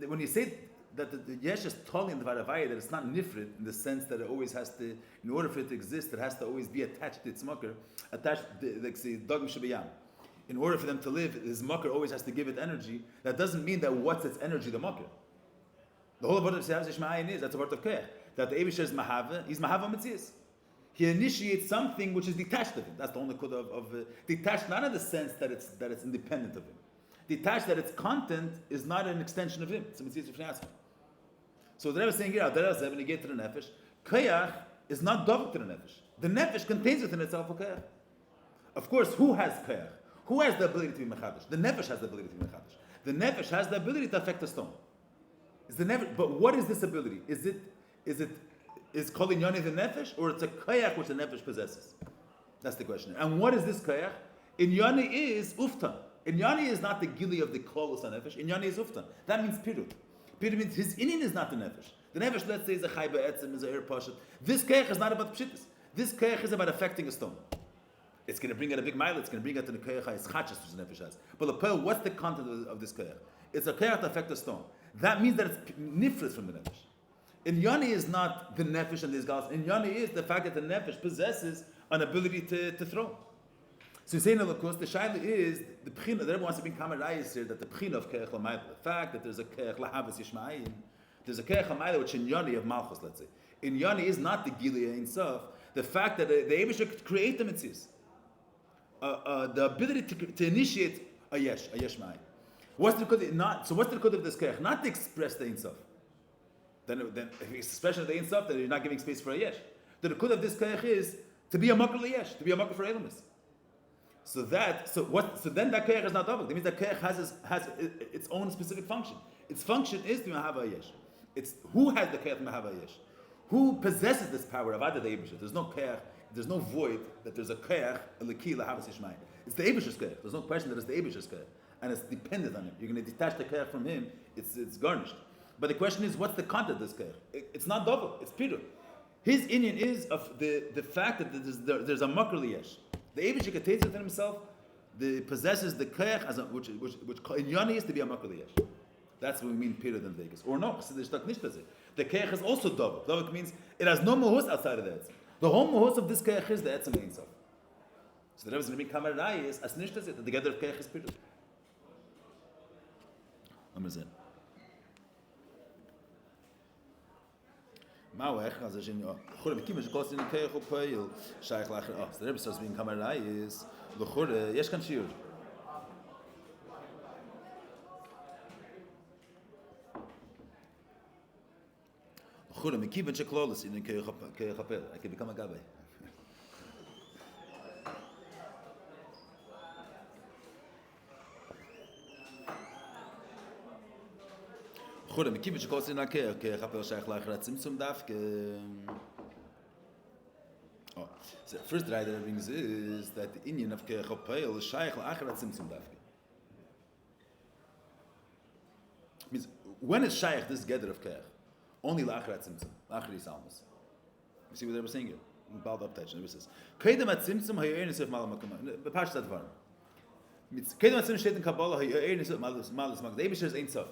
When you say that the yesh is totally in the varavai, that it's not nifrit in the sense that it always has to, in order for it to exist, it has to always be attached to its makar, attached, like say, dogim shabiyam. In order for them to live, his makar always has to give it energy. That doesn't mean that what's its energy, the makar. The whole word of Sehavz Yishma'ayin is, that's a word of Koyach, that the Eibishter is Mahava, he's Mahava Metzias. He initiates something which is detached of him. That's the only code of detached, not in the sense that it's independent of him. Detached that its content is not an extension of him. It's a Metzias of Shneatzim. So the Rebbe is saying here, when you get to the Nefesh, Koyach is not dovuk to the Nefesh. The Nefesh contains within itself a Koyach. Of course, who has Koyach? Who has the ability to be Mechadish? The Nefesh has the ability to be Mechadish. The Nefesh has the ability to affect a stone. Is the Nefesh, but what is this ability? Is Kol Inyani the Nefesh, or it's a Koyach which the Nefesh possesses? That's the question. And what is this Koyach? Inyani is Uftan. Inyani is not the Gili of the Klolos Nefesh. Inyani is Uftan. That means Pirut. Pirut means his Inyan is not the Nefesh. The Nefesh, let's say, is a Chai Ba'etzim, is a Ir Pashat. This Koyach is not about Pshitis. This Koyach is about affecting a stone. It's going to bring out a big mile. It's going to bring out the koyach ha'eschachas which the nefesh has. But the pearl, what's the content of this koyach? It's a koyach to affect a stone. That means that it's nifrit from the nefesh. Inyani is not the nefesh and these guys. Inyani is the fact that the nefesh possesses an ability to throw. So you say in the Lakus, the shaila is the pchina. The Rebbe wants to bring kamerayis here that the pchina of koyach l'mayla, the fact that there's a koyach lahavas yishma'ayim, there's a koyach l'mayla which inyani of malchus. Let's say inyani is not the gilia in sof. The fact that the Eibishter could create the mitzvahs. The ability to initiate a yesh ma'ay. What's the code? Not so. What's the code of this koyach? Not to express the Ein Sof. Then if it's expression of the Ein Sof, then you're not giving space for a yesh. The code of this koyach is to be a makar yesh, to be a makar for elamis. So then that koyach is not double. That means that koyach has its own specific function. Its function is to have a yesh. It's who has the koyach to have a yesh. Who possesses this power of Ada the Eibishter? There's no koyach. There's no void that there's a koyach, a leki, lahavas yishmai. It's the Eibishter's koyach. There's no question that it's the Eibishter's koyach. And it's dependent on him. You're going to detach the koyach from him, it's garnished. But the question is, what's the content of this koyach? It's not double, it's pirut. His inyan is of the fact that there's a makar liyesh. The Eibishter contains within himself, possesses the koyach as which inyani is to be a makar liyesh. That's what we mean pirut in Vegas. Or no, the koyach is also double. Double means it has no mahus outside of that. The whole mahus of this koyach is the etzem Ein Sof. So the Rebbe is going to bring kamerai is as nishtas it. The gather of koyach is pirut. Amazon. Ma'wech as a genius. Chore bikim is costing the koyach u'poil shaykh lacher. Oh, so the Rebbe starts being kamerai is the chore yesh kan shiur. Chore mikiven sheklolos in the koyach apel. I can become a gabbai. Chore mikiven sheklolos in the koyach apel shaykh lacher tzimtzum dafke. Oh, so the first right that brings is that the Indian of koyach apel is shaykh lacher tzimtzum dafke. Means when is shaykh this gather of koyach? Only la'achar tzimtzum, la'achar yisalmus. You see what they were saying here? Bald up touch. It says, "Kedem at tzimtzum hayoyin esef malam makom." The parsha that var. Kedem at tzimtzum steht in Kabbalah hayoyin esef malas makom. The Eibishter is Ein Sof.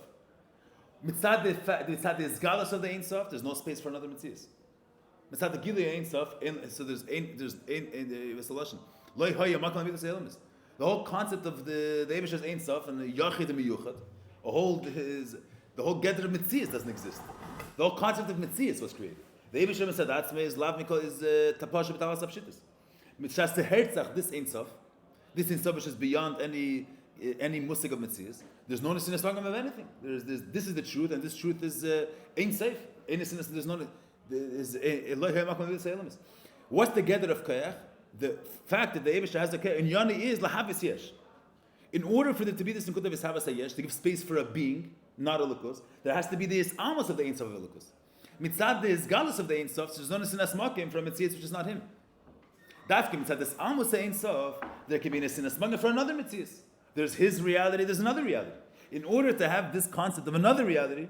Mitzad the izgalus of the Ein Sof, there's no space for another mitzvahs. Mitzad the gilui Ein Sof, so there's ein v'saloshin. Loi hoya makom mitzvahs elamis. The whole concept of the Eibishter is Ein Sof and the yachid and miyuchad, the whole gather of mitzvahs doesn't exist. The whole concept of Metzias was created. The Eibishter said that's is lav mikol is tapasha b'talas apshitis. Mitzvahs the hertzach this Ein Sof which is beyond any musig of Metzias. There's no nisinus of anything. This is the truth, and this truth is ain't safe. There's no. What's the gather of koyach? the fact that the Eibishter has a keach in Yoni is lahavis yesh. In order for there to be this nekuda v'shavas hayesh, to give space for a being, not a lukus, there has to be this almost of the Ein Sof of a lukus. Mitzad the Isgalus of the Ein Sof, there's no Nesinas Makim from Mitzias, which is not him. Dafke mitzad this almost Ein Sof, there can be Nesinas Makim for another Mitzias. There's his reality, there's another reality. In order to have this concept of another reality,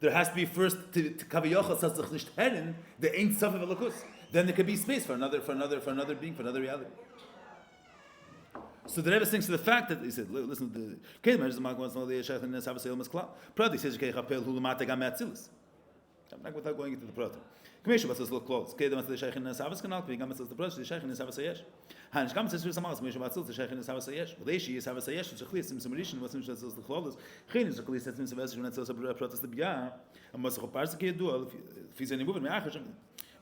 there has to be first to Kavayochel Satzach Nicht Herin, the Ein Sof of a lukus. Then there could be space for another being, for another reality. So the Rebbe thinks to the fact that he said, listen to the Kedem, is the Magwan Smali Shech and Savas Elmas Kla. Pradi says Kei Chapel Hulamata Gam Atzilis. I'm not without going into the Pradi. Commission was look close. Kedem as the Shech and Savas Kanal, Gam as the Pradi, the Shech and Savas Yesh. Hans Gam says Samas, Commission was the Shech and Savas Yesh. But they she is Savas Yesh, so clear some summation was the Clauses. Khin is a clear set some Savas when it's also protest the Bia. And was a parse do if he's any movement.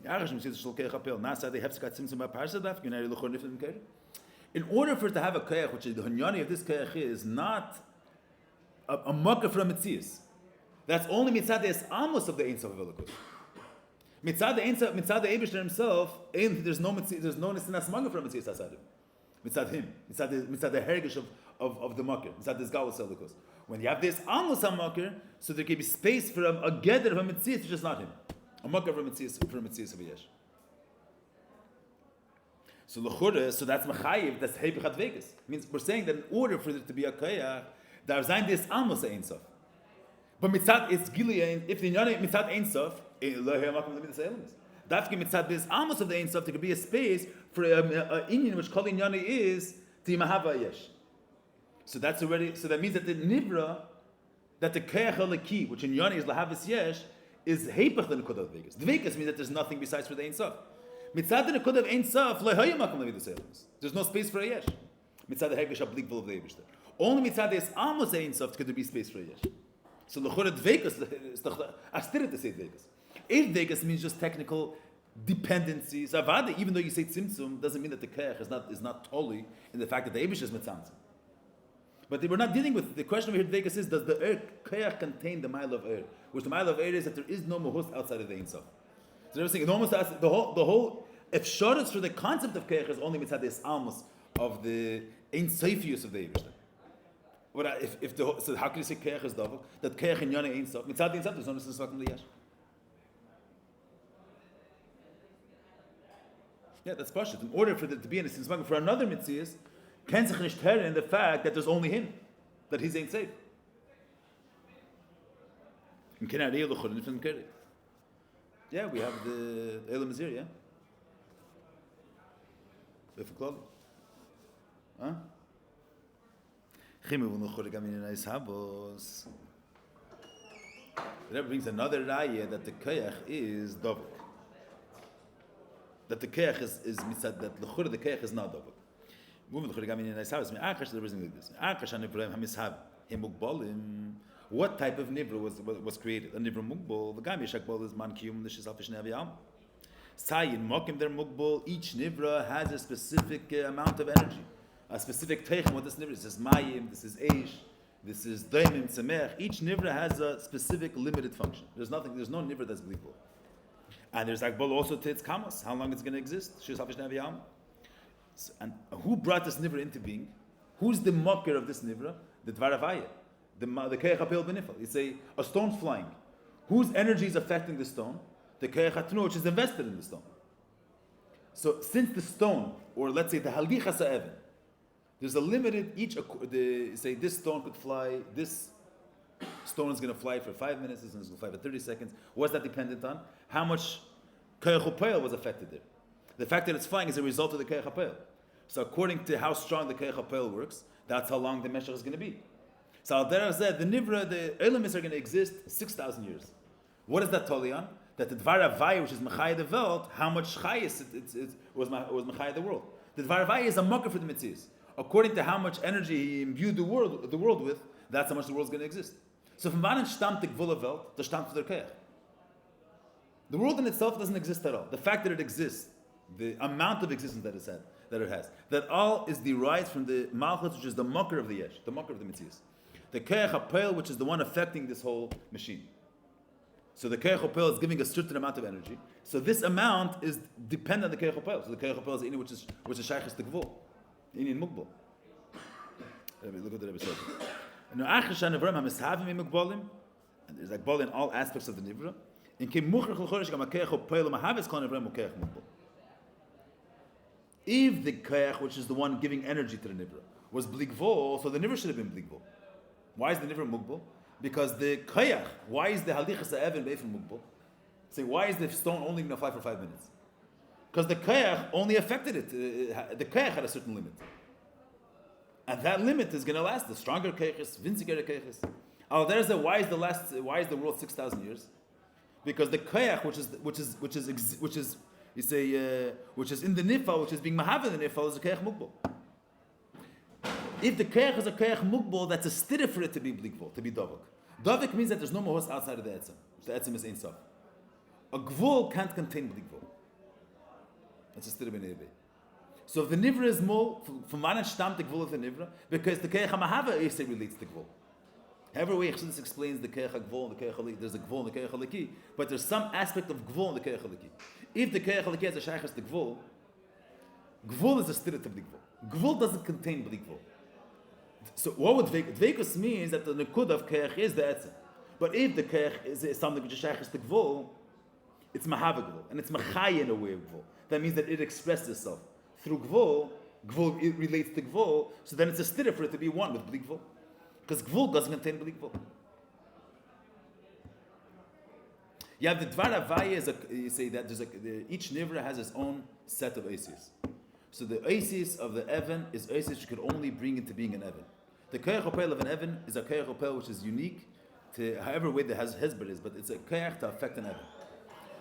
Me'achashim says Shul Kei Chapel. Nasa they have got some parse daf, you know, look on if in order for it to have a keach, which is the hunyani of this keach is not a makkah from Mitzias. That's only mitzad the amos of the Ein Sof of Elokus. Mitzad the Ein Sof, mitzad the Eibishter himself, there's no nesinas makkah from Mitzias asad him. Mitzad him, mitzad the herigish of the makkah, mitzad this galus Elokus. When you have this amos makkah, so there can be space for a geder of a Mitzias, which is not him, a makkah from Mitzias of Yesh. So that's mechayiv. That's hebichat vegas. Means we're saying that in order for it to be a kaya, there zayin this almost ein sof. But mitzad it's gilein. If the yoni mitzad ein sof, lo heyamakom lemid seilus. Dafke mitzad this almost of the ein sof. There could be a space for a inyan which kol yoni is to mahava yesh. So that's already. So that means that the nivra, that the kaya chalaki, which in yoni is lahavis yesh, is hebich the nekudah vegas. The vegas means that there's nothing besides for the ein sof. Mitzad the nekudah of ein sof lo heyamakom lemid seilus. There's no space for a yesh. Mitzad the hegesh ablikvul of the Eibishter. Only mitzad is almost ein sof could there be space for a yesh. So l'chora dvekas is astir to say dvekas. If dvekas means just technical dependencies, avada, even though you say tzimtzum, doesn't mean that the keach is not totally in the fact that the Eibush is mitzamtzum. But we're not dealing with the question over here. Dvekas is, does the keach contain the mile of which the mile of is that there is no mahus outside of the ein sof. So they're saying it almost has, the whole efsharis for the concept of keach is only mitzad this almost of the ein sofius of the Eibush. So how can you say keach is double? That keach in Yonah ain't sof. Mitzad ain't sof. There's no sense talking to the yesh. Yeah, that's pashut. In order for there to be an sense for another mitzias, can sich nicht herren in the fact that there's only him, that he's ain't safe. Yeah, we have the Elul Mazir. Yeah. Difficult. Huh? The Rebbe brings another raya that the keach is double. That the keach is mitzad, that l'chur the keach is not double. What type of nivra was created? A nivra mugbal. The gam yeshakbal is man kiyum l'shisafish ne'aviyam. Sayin mokim der mugbal. Each nivra has a specific amount of energy. A specific teich, what this nivra is. This is mayim, this is eish, this is daimim, tzemech. Each nivra has a specific limited function. There's no nivra that's believable. And there's akbal also to its kamos, how long it's going to exist. And who brought this nivra into being? Who's the mocker of this nivra? The dvaravaya, the keich hapel benifal. It's a stone's flying. Whose energy is affecting the stone? The keich hatnu, which is invested in the stone. So since the stone, or let's say the halgichas ha'even, there's a limited, say this stone could fly, this stone is going to fly for 5 minutes, this one is going to fly for 30 seconds. What's that dependent on? How much keich hapel was affected there. The fact that it's flying is a result of the keich hapel. So according to how strong the keich hapel works, that's how long the meshach is going to be. So Al-Derech said, the nivra, the elements are going to exist 6,000 years. What is that totally on? That the dvar havaya, which is mechayah the world, how much chayis it was mechayah the world. The dvar havaya is a mocker for the mitzias. According to how much energy he imbued the world with, that's how much the world is going to exist. So from wann stammt the gvul Welt, the stammt for der keich. The world in itself doesn't exist at all. The fact that it exists, the amount of existence that it has, that all is derived from the malchus, which is the mocker of the yesh, the mocker of the mitzias. The keich hapel, which is the one affecting this whole machine. So the Keach Opel is giving a certain amount of energy. So this amount is dependent on the Keach Opel. So the Keach Opel is Ini, which is Shaykhis to Gvul. Ini in Mugbal. Look what the Rebbe says. And there's like ball in all aspects of the Nivra. In Kim Mucher Chol Gam Keach Opel Mahavis Kol Nivra Keach Mugbal. If the Keach, which is the one giving energy to the Nivra, was Bligvol, so the Nivra should have been Bligvol. Why is the Nivra Mugbal? Because the Kayach, why is the Halichas Ha'even Be'efim Mugbal? Say, why is the stone only going to fly for 5 minutes? Because the Kayach only affected it. The Kayach had a certain limit. And that limit is going to last. The stronger Kayachis, Vinziger Kayachis. Oh, there's the why is the world 6,000 years? Because the Kayach, which is in the Nifal, which is being Mahav in the Nifal, is a Kayach Mugbal. If the Keach is a Keach Mugbal, that's a stira for it to be Blikvol, to be Dovuk. Dovuk means that there's no Mohos outside of the Etzem. The Etzem is Ein Sof. A Gvul can't contain Blikvol. That's a stira b'nevei. So if the Nivra is more, from Manan Shtam the Gvul of the Nivra, because the Keach HaMahava Eisei relates to Gvul. However way Chassidus explains the Keach HaGvul and the Keach HaLiki, there's a Gvul and the Keach HaLiki, but there's some aspect of Gvul and the Keach HaLiki. If the Keach HaLiki has a Shaykhas to Gvul, Gvul is a stira to Blikvol. Gvul doesn't contain Blikvol. So what would Dveikus means that the Nekud of Keach is the Etzem. But if the Keach is something which is Shaykhis to Gvul, it's Mahava Gvul, and it's Machai in a way of Gvul. That means that it expresses itself. Through Gvul, it relates to Gvul, so then it's a stira for it to be one with Blik Gvul. Because Gvul doesn't contain Blik Gvul. Yeah, the Dvar Avaya is you say that each Nivra has its own set of Asis. So the Asis of the Evan is Asis you could only bring into being an Evan. The Keach Opel of an Evan is a Keach Opel which is unique to however way that has Hezbollah is, but it's a Keach to affect an Evan.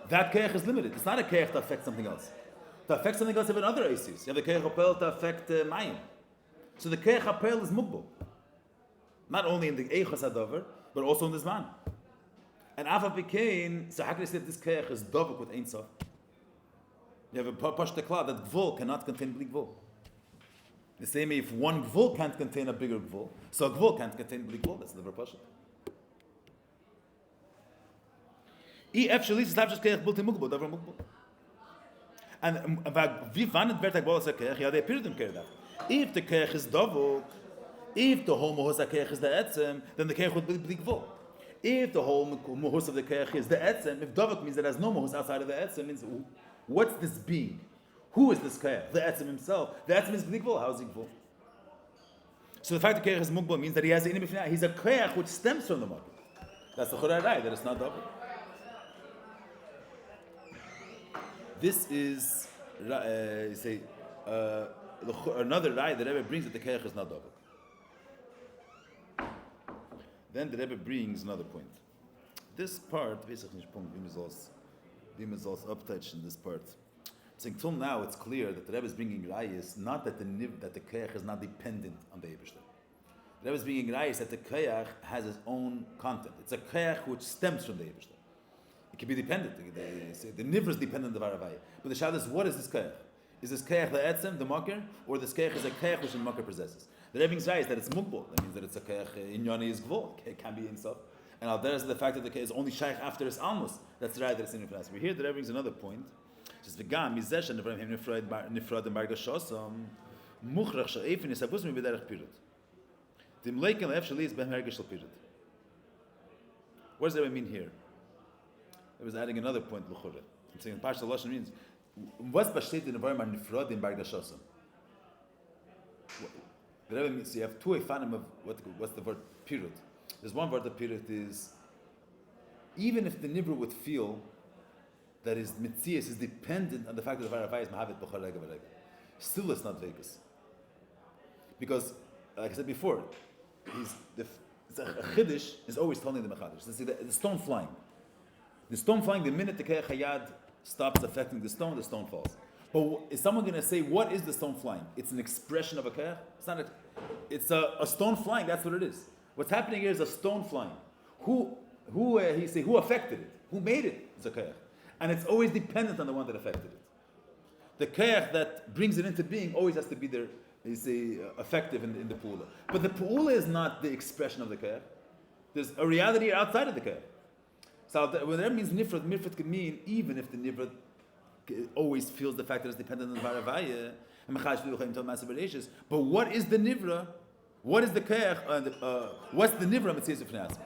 That Keach is limited. It's not a Keach to affect something else. To affect something else, you have another Asis. You have the Keach Opel to affect Mayim. So the Keach Opel is Mugbal. Not only in the Eichas Hadover, but also in the Zman. And Afa became, so how can you say that this Keach is Dovuk with Ein Sof? You have a Pashta Klal that Gvul cannot contain Bli Gvul. The same way if one Gvul can't contain a bigger Gvul, so a Gvul can't contain Bli Gvul. That's the Pashta. Ef Shalis is Lavshas Keach Bulti Mugbal, Davar Mugbal. And wie wann it wird Gvul as a Keach? Ja, they appeared in Keach. If the Keach is Dovuk, if the whole Mohos Keach is the Etzem, then the Keach would be Bli Gvul. If the whole Mohos of the Keach is the Etzem, if Dovuk means that there's no Mohos outside of the Etzem, means what's this being? Who is this Keach? The Etzem himself. The Etzem is Bli Gvul. How is he Gvul? So the fact that Keach is Mugbal means that he has an Inibifnei. He's a Keach which stems from the market. That's the Chorai Rai, that it's not Dovuk. This is another Rai that Rebbe brings that the Keach is not Dovuk. Then the Rebbe brings another point. This part, we must also uptouch in this part. So until now, it's clear that the Rebbe is bringing rayas, not that the Keach is not dependent on the Eibishter. The Rebbe is bringing rayas that the Keach has its own content. It's a Keach which stems from the Eibishter. It can be dependent. The Nivra is dependent on the Varavaya. But the Shad is, what is this Keach? Is this Keach the Etzem, the Makir, or this Keach is a Keach which the Makir possesses? The Rebbe brings rayas that it's Mugbal. That means that it's a Keach in Yoni is Gvul. It can be himself. And out there is the fact that the Keach is only Shaykh after his Almus. That's right, that it's in the class. We hear that Rebbe brings another point. Just v'gam mizesh and Avraham nifrad and barga shosam muchrach she'efin yisabus mi b'derech pirut. Dim leiken le'ef sheli is b'hem hergesh pirut. What does that mean here? I was adding another point l'chore. I'm saying Parsha Lashon means what's b'shteit in Avraham nifrad and barga shosam. The Rebbe means you have two efanim of what's the word pirut. There's one word of pirut is even if the nivra would feel that his mitzias is dependent on the fact that the Varavai is Mahavit B'char Rega V'Rega. Still it's not Vegas. Because, like I said before, a Chiddush is always telling the Mechadish. The stone flying. The stone flying, the minute the Keach Hayad stops affecting the stone falls. But is someone going to say, what is the stone flying? It's an expression of a Keach? It's a stone flying, that's what it is. What's happening here is a stone flying. Who affected it? Who made it? It's a Keach. And it's always dependent on the one that affected it. The Keach that brings it into being always has to be there, effective in the Pu'ula. But the Pu'ula is not the expression of the Keach. There's a reality outside of the Keach. So when that means nifrat can mean even if the nifrat always feels the fact that it's dependent on the varavaya, but what is the nivra? What is the keach? What's the nivra mitzvah of Fnei?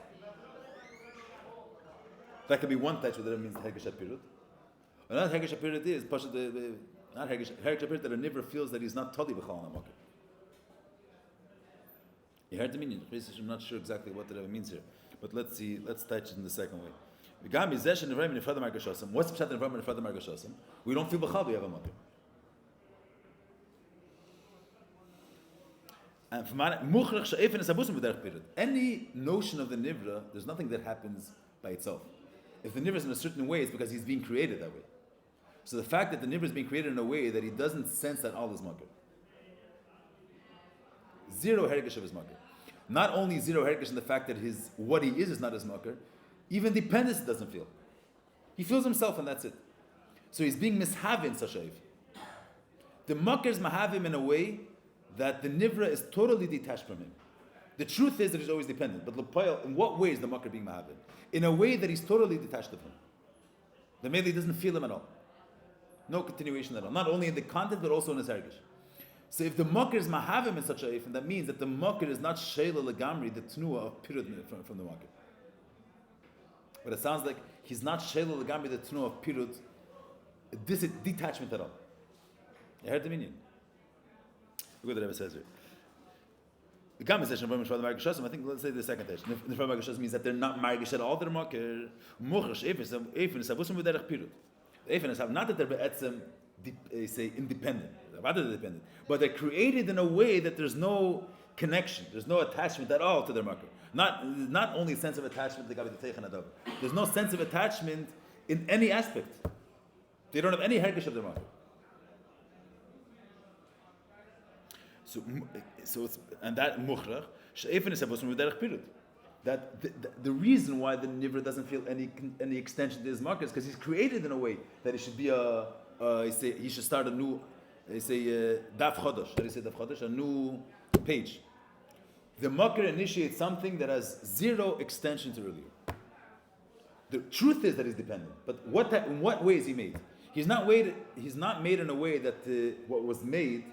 That could be one touch whether it means hergish apirut. Another hergish apirut is not hergish apirut that a nivra feels that he's not totally b'chal on makir. You heard the meaning. I'm not sure exactly what that means here, but let's see. Let's touch it in the second way. What's the pshat in the Nefrada Margashasim? We don't feel b'chal we have a makir. And any notion of the nivra, there's nothing that happens by itself. If the nivra is in a certain way, it's because he's being created that way. So the fact that the nivra is being created in a way that he doesn't sense that all is makir. Zero hergish of his makir. Not only zero hergish in the fact that what he is not his makir, even dependence doesn't feel. He feels himself and that's it. So he's being mishavin sashav. The makir is mahavim in a way that the nivra is totally detached from him. The truth is that he's always dependent. But l'poyel, in what way is the makir being mahavim? In a way that he's totally detached of him. The mele doesn't feel him at all. No continuation at all. Not only in the content, but also in his hergish. So if the makir is mahavim in such a ifin, that means that the makir is not sheila legamri, the tnua of pirud from the makir. But it sounds like he's not sheila legamri, the tnua of pirud, this detachment at all. You heard the meaning? Look what the Rebbe says here. The Gam says, I think let's say the second test. Nefrada Margashasim means that they're not margish at all, they're makir. Muchash, Efen is abusum v'derech pirud. Efen is not that they're be'etzem, say, independent, rather than dependent, but they're created in a way that there's no connection, there's no attachment at all to their makir. Not only a sense of attachment, there's no sense of attachment in any aspect. They don't have any hergish of their makir. So it's, and that muchrach she'efen is supposed to be derech pirud. That the reason why the nivra doesn't feel any extension to his makir is because he's created in a way that it should be he should start a new daf chodesh. How do you say daf chodesh? A new page. The makir initiates something that has zero extension to earlier. The truth is that he's dependent, but in what way is he made? He's not made in a way that what was made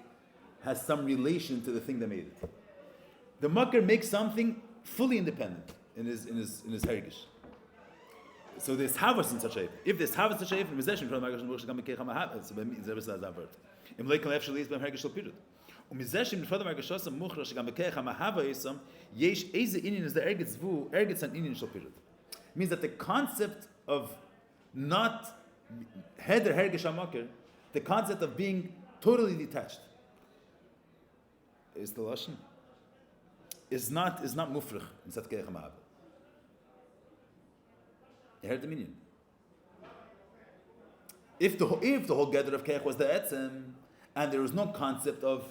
has some relation to the thing that made it. The makir makes something fully independent in his hergish. So there's havas in such a. If there's havas in such a, mizeshin from Margash Moshe Gam Kecham Havas. So there's a zavert. Im leikel efshel is beim hergish pirud. Mizeshin from Margash Moshe Gam Kecham Havasam yesh eze inin is the ergets an inin shel pirud. Means that the concept of not heder hergish makir, the concept of being totally detached, is the lashon, is not mufrich in Satkei Chamav. You heard the meaning. If the whole gather of Keich was the etzem, and there was no concept of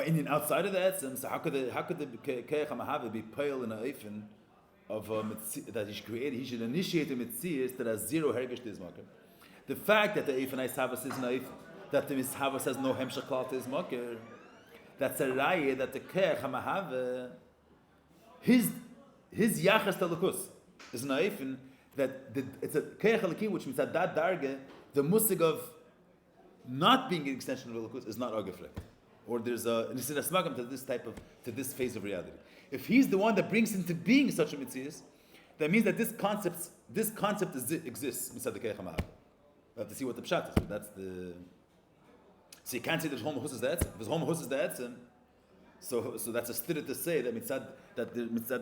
Indian outside of the etzem, so how could the Keich Chamav be pale in a eifin of that he should create? He should initiate a mitzvah that has zero hergish to his makir. The fact that the eifin Eishavas is an eifin, that the Mishavas has no hemshach klal to his makir, that's a raya that the Keich HaMahave, his yachas talakus is naifin, that it's a Keich HaLaki, which means that darge, the musig of not being an extension of the lakus is not agaflek. Or there's a smagam to this phase of reality. If he's the one that brings into being such a mitzvah, that means that this concept exists inside the Keich HaMahave. We have to see what the pshat is, but that's the. So you can't say that Homo Hus is the etzem. If Homo Hus is the etzem, so that's a stira to say that mitzad that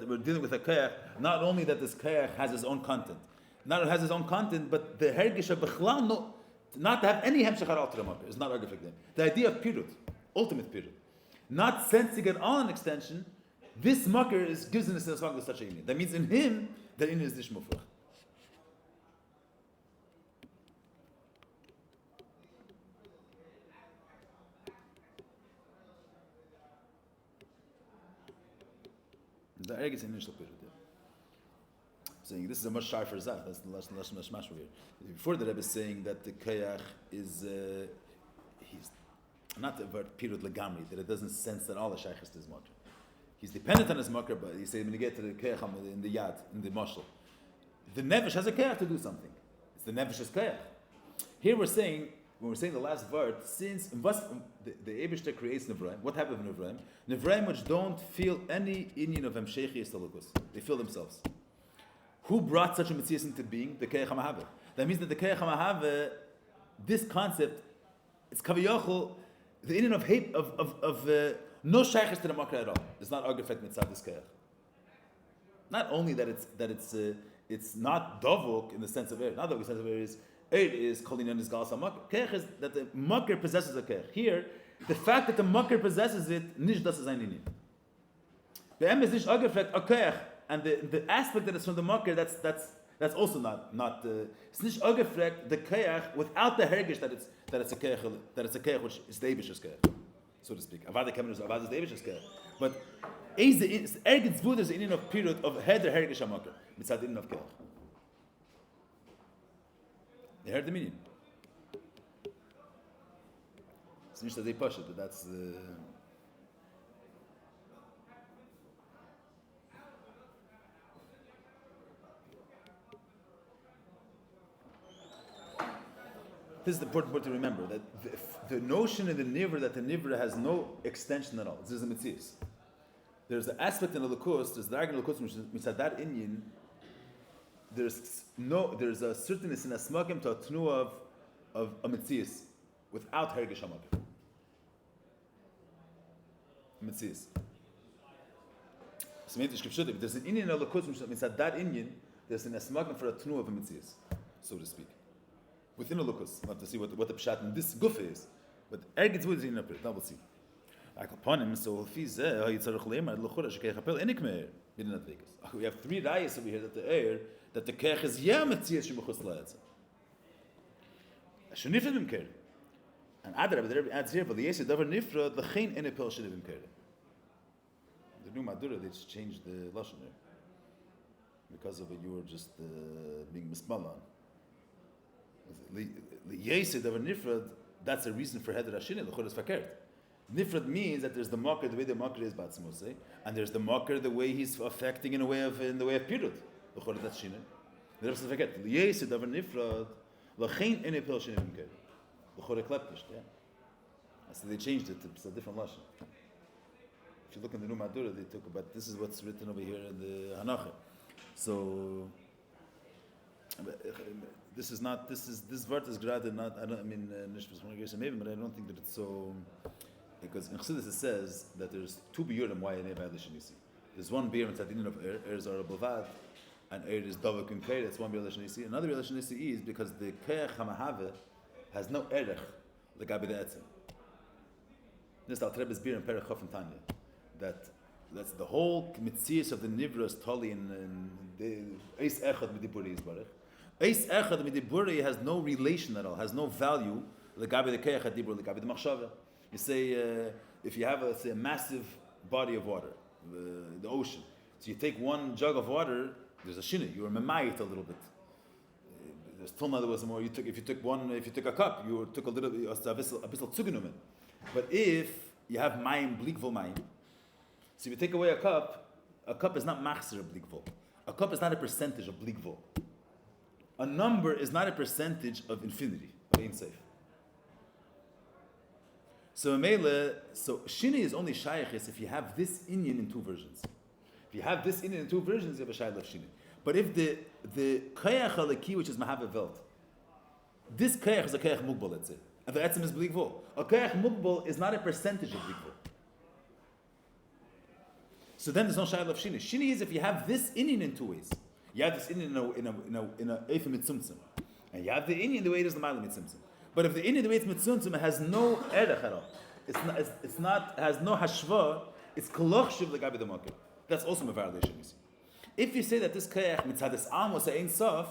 we're dealing with a keach. Not only that this keach has his own content, but the hergish of b'chlal not to have any hemshach al to the makir is not arguing them. The idea of pirut, ultimate pirut, not sensing at all an extension. This makir gives in a sense such a union. That means in him the union is dish mufrach. The ergis initial period. Saying this is a much sharper zah. That's the last mashma here. Before the Rebbe is saying that the kayach is he's not the word period legamri, that it doesn't sense that all the shaykhs to his makar. He's dependent on his makar, but you say when you get to the kayach in the yad, in the mashal, the nefesh has a keach to do something. It's the nefesh's keach. Here we're saying, when we're saying the last word, since the Eibishter creates Nevraim, what type of Nevraim? Nevraim which don't feel any inyan of Hemshechi Yisraelukus. They feel themselves. Who brought such a Metzias into being? The Keich HaMahave. That means that the Keich HaMahave, this concept, it's Kaviyachol, the inyan of hate, of no shaykhs to the Makra at all. It's not Agafet Mitzad this Keich. Not only that it's not Dovuk in the sense of air. Not that the sense of air is Kolin and is Galas HaMakr. Keich is that the Makr possesses a Keich. Here, the fact that the Makr possesses it, Nish das is ein inyan. The M is Nish Agafet a Keich. And the aspect that is from the Makr, that's also not it's nicht angefragt the Keach without the hergish that it's a Keach which is the Eibish's Keach, so to speak. Avad is the Eibish's Keach. But ergens wurde es in of period of heder hergish Makr mitzad in of Keach. You heard the meaning. It's nicht that they push it, but that's This is the important part to remember, that the notion in the Nivra that the Nivra has no extension at all. This is a Metzias. There's the aspect in the Lukus, there's the argument in the Lukus, which is that Inyan, there's a certainness in a smagim to a tnu of a Metzias without Hergish HaMagim. Metzias. So if there's an Inyan in the Lukus, which means that Inyan, there's an smagim for a tnu of a Metzias, so to speak. Within a lukus, we'll have to see what the pshat in this guf is. But ergitz would is in a pit. Now we'll see. Like upon him, so if he's there, yitzarich leimar l'chura shekei chapel enik meir b'dinat vegas. We have three rayas over here that the keich is metzias shemachus la'etzah. Shonifra b'mker. And Adar, but adds here, but the yesed davar nifra l'chein enepel sheniv b'mker. The new Madura, they just changed the lashon there because of it. You were just being mismalan. Yesid of a nifrad, that's a reason for heder hashini. L'chor is fakert. Nifrad means that there's the makar the way the makar is batzmosei, and there's the makar the way he's affecting in the way of pirud. L'chor that's shini. The rest is fakert. Yesid of a nifrad, l'chein enepel shini b'mker. L'chor ekleptish. Yeah. So they changed it. It's a different lashon. If you look in the new Madura, they took about this is what's written over here in the Hanacha. So. This word is gerade not. Nicht maybe, but I don't think that it's so. Because in Chassidus it says that there's two biyurim why in Evad Lishanisi. There's one biyur in Tzadinin of is or Bavad, and is Dovak and Kei. That's one biyur Lishanisi. Another biyur Lishanisi is because the Keich Hamahave has no erech legabi the etzem. This Al Trebes biyur in Perech Chof and Tanya. That's the whole mitzias of the nivras tali and the eis echad midiburi is barech. Eis echad midiburi has no relation at all, has no value. Legabi the keich hadibur, legabi the machshava. You say if you have a massive body of water, the ocean. So you take one jug of water, there's a shini. You were memayit a little bit. There's still there was more. If you took a cup, you took a little bit a bissel zugenommen. But if you have mayim blikvul mayim. So if you take away a cup is not machzer of blikvul. A cup is not a percentage of blikvul. A number is not a percentage of infinity, of Ein Sof. So shini is only shayachis if you have this inyan in two versions. If you have this inyan in two versions, you have a shayach of shini. But if the kayach halaki, which is mahav velt, this kayach is a kayach mugbal, let's say, and the etzem is blikvul. A kayach mugbal is not a percentage of blikvul. So then there's no shayla of shini. Shini is if you have this inyan in two ways. You have this inyan in a eifim mitzumtzum, and you have the inyan the way it is the ma'ala mitzumtzum. But if the inyan the way it's mitzumtzum, it has no erech at all. It's not has no hashva. It's koloch shiv legabi the makir. That's also a violation. If you say that this kayach mitzadis amos ein sof,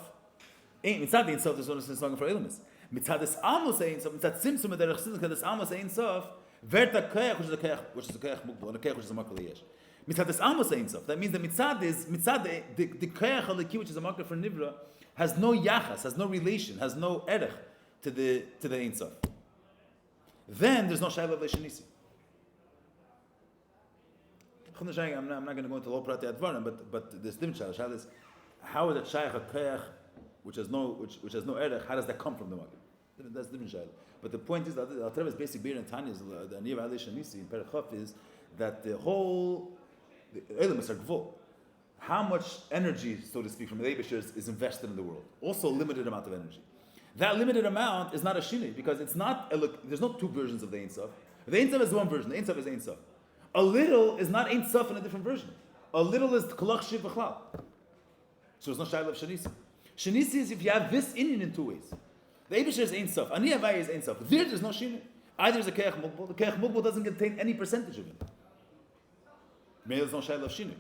mitzad ein sof, there's no song for ilmis. Mitzadis amos ein sof, mitzad simtzum derech sidus kadis amos ein sof, verta kayach which is a kayach mukbal and a kayach which is a makir leyesh. Mitzad is almost ein sof. That means the mitzad the kayach halaki, which is a marker for nivra, has no yachas, has no relation, has no erech to the ein sof. Then there's no shayla of leishanisi. I'm not going to go into low prati advarim, but there's different shayla. Shayla is how is it shaykh a koyach which has no erech? How does that come from the market? That's different shaykh. But the point is that the Alter Rebbe's basic beer and Tanya's the Aniv Ali Shanisi in Perek Chaf is that the Elam is gvul. How much energy, so to speak, from the Eibishers is invested in the world? Also a limited amount of energy. That limited amount is not a shini because it's not. There's no two versions of the Ein Sof. The Ein Sof is one version. The Ein Sof is Ein Sof. A little is not Ein Sof in a different version. A little is Kolach Shiv B'chlal. So there's no shayla of Shanisi. Shanisi is if you have this Inyan in two ways. The Eibishter is Ein Sof. Ani Havaya is Ein Sof. There's no shini. Either is a Keach Mugbal. The Keach Mugbal doesn't contain any percentage of it. Maybe there's no shayla of shini.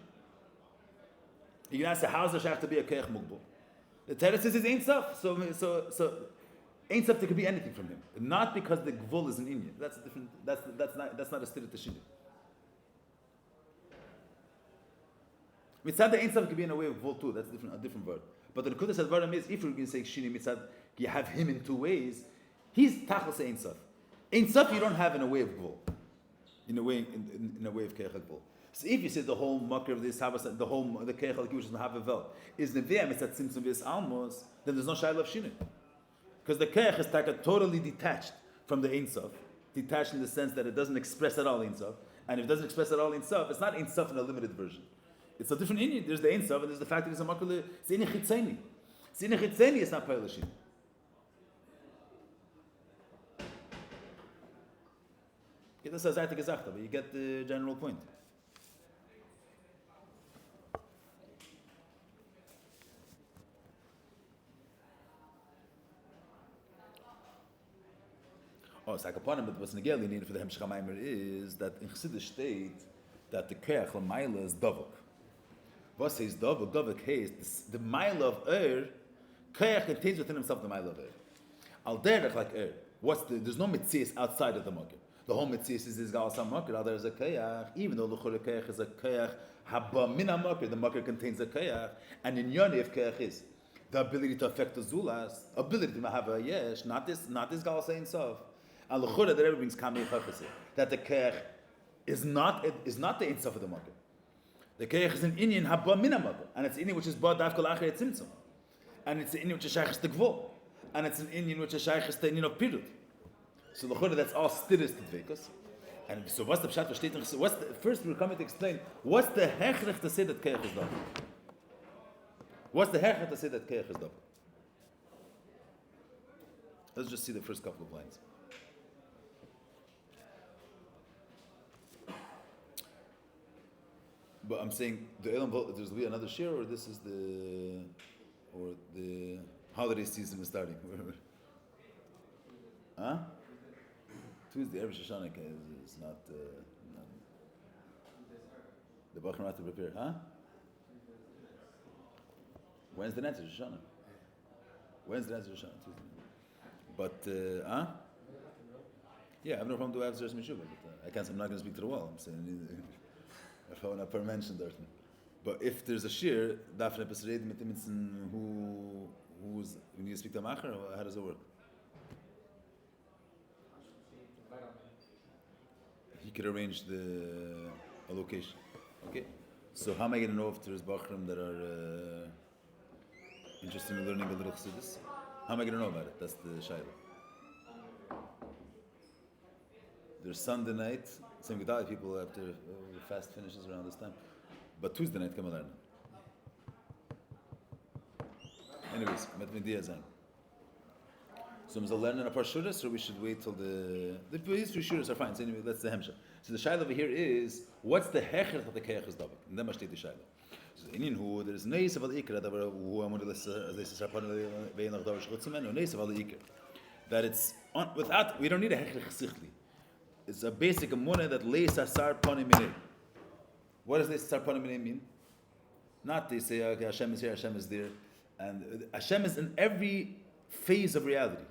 You can ask, how does there have to be a Keach Mugbal? The Teretz is Ein Sof. So Ein Sof, there could be anything from him. Not because the Gvul is an Inyan. That's different. That's not a state of Teshini. Mitzad the Ein Sof could be in a way of Gvul too. That's a different word. But the Nekudas Advarim is, if we're going to say Shini Mitzad, you have him in two ways. He's Tachlis Ein Sof. Ein Sof you don't have in a way of Gvul. In a way of Keach Gvul. So if you say the whole makar of this, the Keach which is Mahavel, is Nevi'ah Mitzad Tzimtzum V'Es Almos, then there's no shayla of Shini. Because the Keach is totally detached from the Ein Sof. Detached in the sense that it doesn't express at all Ein Sof. And if it doesn't express at all Ein Sof, it's not Ein Sof in a limited version. It's a different Inyan. There's the Ein Sof and there's the fact that it's a makar, it's Inyan Chitzeni. It's Inyan Chitzeni, it's not Pa'il Shini. That's a Zayta Gezachta, but you get the general point. Oh, so Kaplan, but what's Negeli needed for the Hemshech HaMaimer is that in Chassidus state that the Keach L'mayla is Davuk. What says Davuk? Davuk is the Maila of Keach contains within himself the Maila of Al derech like there's no Metzias outside of the Makir. The whole Metzias is Gal Sam Makir. There is a Keach, even though the Keach is a Keach Haba Min HaMakir, the Makir contains a Keach, and in Yoni of Keach is the ability to affect the Zulas, ability to have a Yesh, not this Gal Sein Sof. And the that everybody brings Kamei Chafetzi, that the Keach is not the Ein Sof of the Makir. The Keach is an Inyan Haba Min HaMakir, and it's an Inyan which is Ba Davkal Acher Tzimtzum, and it's an Inyan which is Shaychus to Gvul, and it's an Inyan which is Shaychus to Inyan of Pirut. So the Chura that's all stiris to Dvekas. And so what's the Pshat versteht? First we're coming to explain what's the hechrech to say that Keach is double. What's the hechrech to say that Keach is double? Let's just see the first couple of lines. But I'm saying the Elam there's will be another share, or this is the holiday season is starting. Huh? Tuesday, Erev Shoshana is not the Bachar have to prepare, huh? Wednesday night is Shoshana. Wednesday night is Shoshana, Tuesday. But yeah, I have no problem doing after Mishubah, but I'm not going to speak to the wall. I'm saying if I want to mention that. But if there's a shir, Dafne Pesreid Mitimitsin who's we need to speak to Macher, or how does it work? He could arrange a location. Okay? So how am I going to know if there's Bachram that are interested in learning a little Chassidus? How am I going to know about it? That's the Shaila. There's Sunday night. Some Gedali people after fast finishes around this time. But Tuesday night come learn. Anyways, met me Diazan. So is a learning a parshuras, or we should wait till the these two shuras are fine. So anyway, that's the hemshah. So the shaila over here is what's the hecher of the keach is double. And then mashti the shaila. So in who there is neis of the ikra that who among the this is rapon ve'enach davar shchutzemen or neis of the ikra that it's on, without we don't need a hecher chesichli. It's a basic amuna that leis asar panim minei. What does leis asar panim minei mean? Not they say okay, Hashem is here, Hashem is there, and Hashem is in every phase of reality.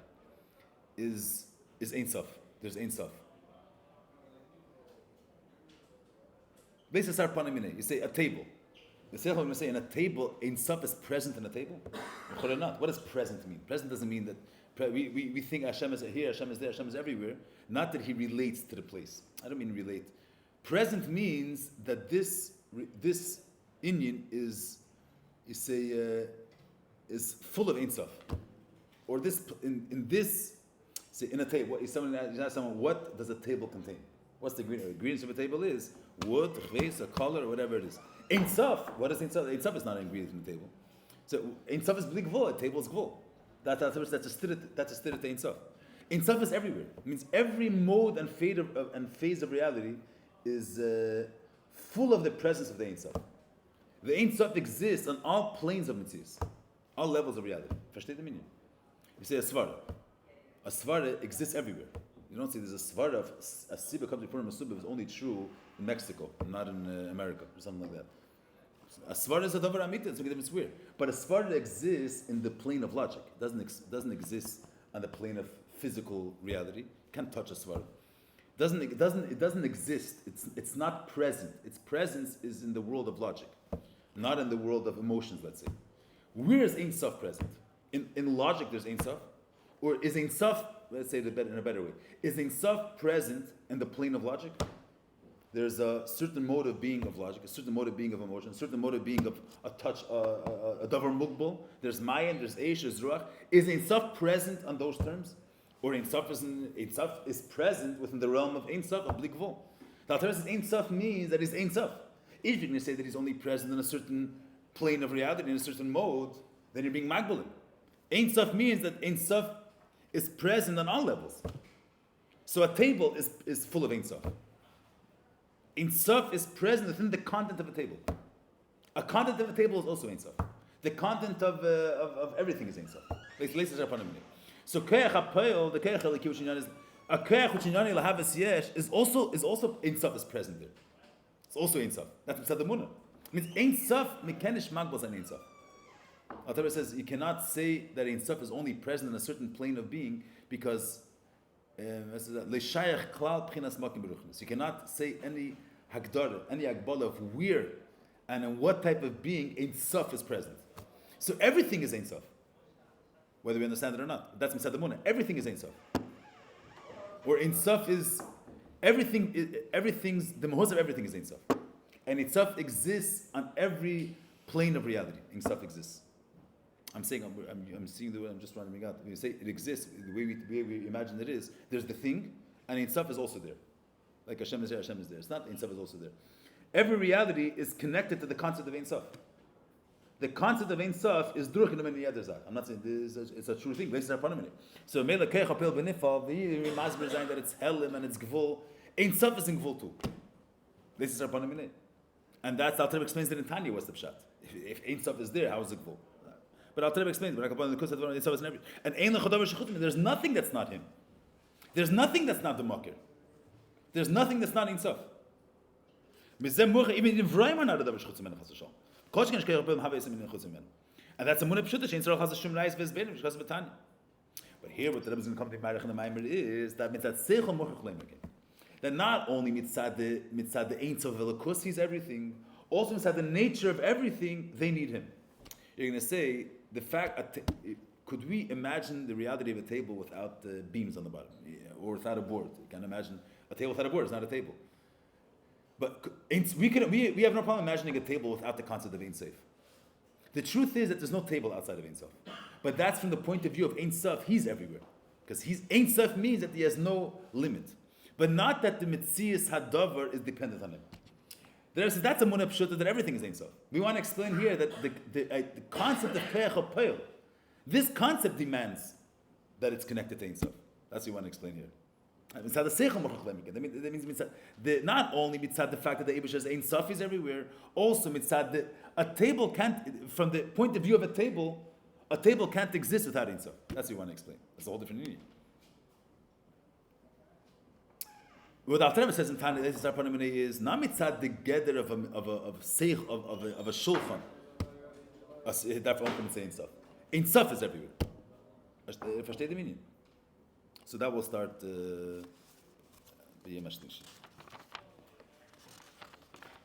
Is Ein Sof. There's Ein Sof. Leis asar panim minei. You say a table. The Seichel will say in a table, Ein Sof is present in a table. Or not. What does present mean? Present doesn't mean that we think Hashem is here, Hashem is there, Hashem is everywhere. Not that He relates to the place. I don't mean relate. Present means that this Inyan is you say, is full of Ein Sof. Or this, in this, say, in a table, you ask someone, what does a table contain? What's the ingredients of a table is? Wood, chves, a color, or whatever it is. Ein Sof, what is Ein Sof? Ein Sof is not an ingredient in the table. So Ein Sof is bli gvul, a table is gvul. That's a stirit to Ein Sof. Ein Sof is everywhere. It means every mode and phase of reality is full of the presence of the Ein Sof. The Ein Sof exists on all planes of Metzius, all levels of reality. Versteht the meaning? You say a svara. A svara exists everywhere. You don't say there's a svara of a sibah comes before a masubah is only true in Mexico, not in America, or something like that. A svara is a davar amita, it's weird. But a svara exists in the plane of logic. It doesn't exist on the plane of physical reality. Can't touch a svara. It doesn't exist. It's not present. Its presence is in the world of logic, not in the world of emotions, let's say. Where is Ein Sof present? In logic there's Ein Sof? Or is Ein Sof, let's say it in a better way, is Ein Sof present in the plane of logic? There's a certain mode of being of logic, a certain mode of being of emotion, a certain mode of being of a touch, a davar mugbal. There's mayan, there's eish, there's ruach. Is Ein Sof present on those terms? Or Ein Sof is present within the realm of Ein Sof, of blikvul? The Alter says Ein Sof means that he's Ein Sof. If you're going to say that he's only present in a certain plane of reality, in a certain mode, then you're being magbalim. Ein Sof means that Ein Sof is present on all levels. So a table is full of Ein Sof. Ein Sof is present within the content of a table. A content of a table is also Ein Sof. The content of everything is Ein Sof. So Keach HaPoel, the Keach HaLiki which is a Keach which Lahavas Yesh is also Ein Sof is present there. It's also Ein Sof. That's Mitzad the Munah. It means Ein Sof mekenish magbal an Ein Sof. Al-Tabra says you cannot say that Ein Sof is only present in a certain plane of being because you cannot say any hagdara, any agbala of where and in what type of being Ein Sof is present. So everything is Ein Sof, whether we understand it or not. That's Mitzad Munah. Everything is Ein Sof. Or Ein Sof is everything's the mahos of everything is Ein Sof, and Ein exists on every plane of reality. Ein Sof exists. I'm saying I'm seeing the way I'm just running out. When you say it exists, the way we imagine it is, there's the thing, and Ein Sof is also there. Like Hashem is there, Hashem is there. It's not Ein Sof is also there. Every reality is connected to the concept of Ein Sof. The concept of Ein Sof is durch in the other side. I'm not saying it's a true thing. So Mela Keich HaPel Benifal, the Masber saying that it's Helim and it's Gvul. Ein Sof is in Gvul too. This is our Panamine. And that's Al Tareb explains that in Tanya what's the pshat. If Ein Sof is there, how is it Gvul? But Al Tareb explains, and there's nothing that's not him. There's nothing that's not the Makir. There's nothing that's not Ein Sof. And that's a munah pshuta shein tzarach has a shum reis v'ezbenim because of Tanya. But here, what the Rebbe is going to come to Marich and the Maamarim is that mitzad seichel mochach leim again. That not only mitzad the Ein Sof v'lekus he's everything, also mitzad the nature of everything they need him. You're going to say the fact. Could we imagine the reality of a table without the beams on the bottom, or without a board? You can't imagine a table without a board. It's not a table. But we have no problem imagining a table without the concept of Ein Sof. The truth is that there's no table outside of Ein Sof. But that's from the point of view of Ein Sof, he's everywhere. Because Ein Sof means that he has no limit. But not that the Metzius Hadavar is dependent on him. That's a munah pshuta that everything is Ein Sof. We want to explain here that the concept of Keach HaPoel, this concept demands that it's connected to Ein Sof. That's what we want to explain here. That means not only mitzad the fact that the Eibush has Ein Sof is everywhere, also mitzad a table can't, from the point of view of a table can't exist without Ein Sof. That's what we want to explain. That's a whole different meaning. What Alter Rebbe says in Tanya, this is our panamine is not mitzad the gather of a shulchan. Therefore, one can say Ein Sof. Ein Sof is everywhere. Versteht the meaning? So that will start.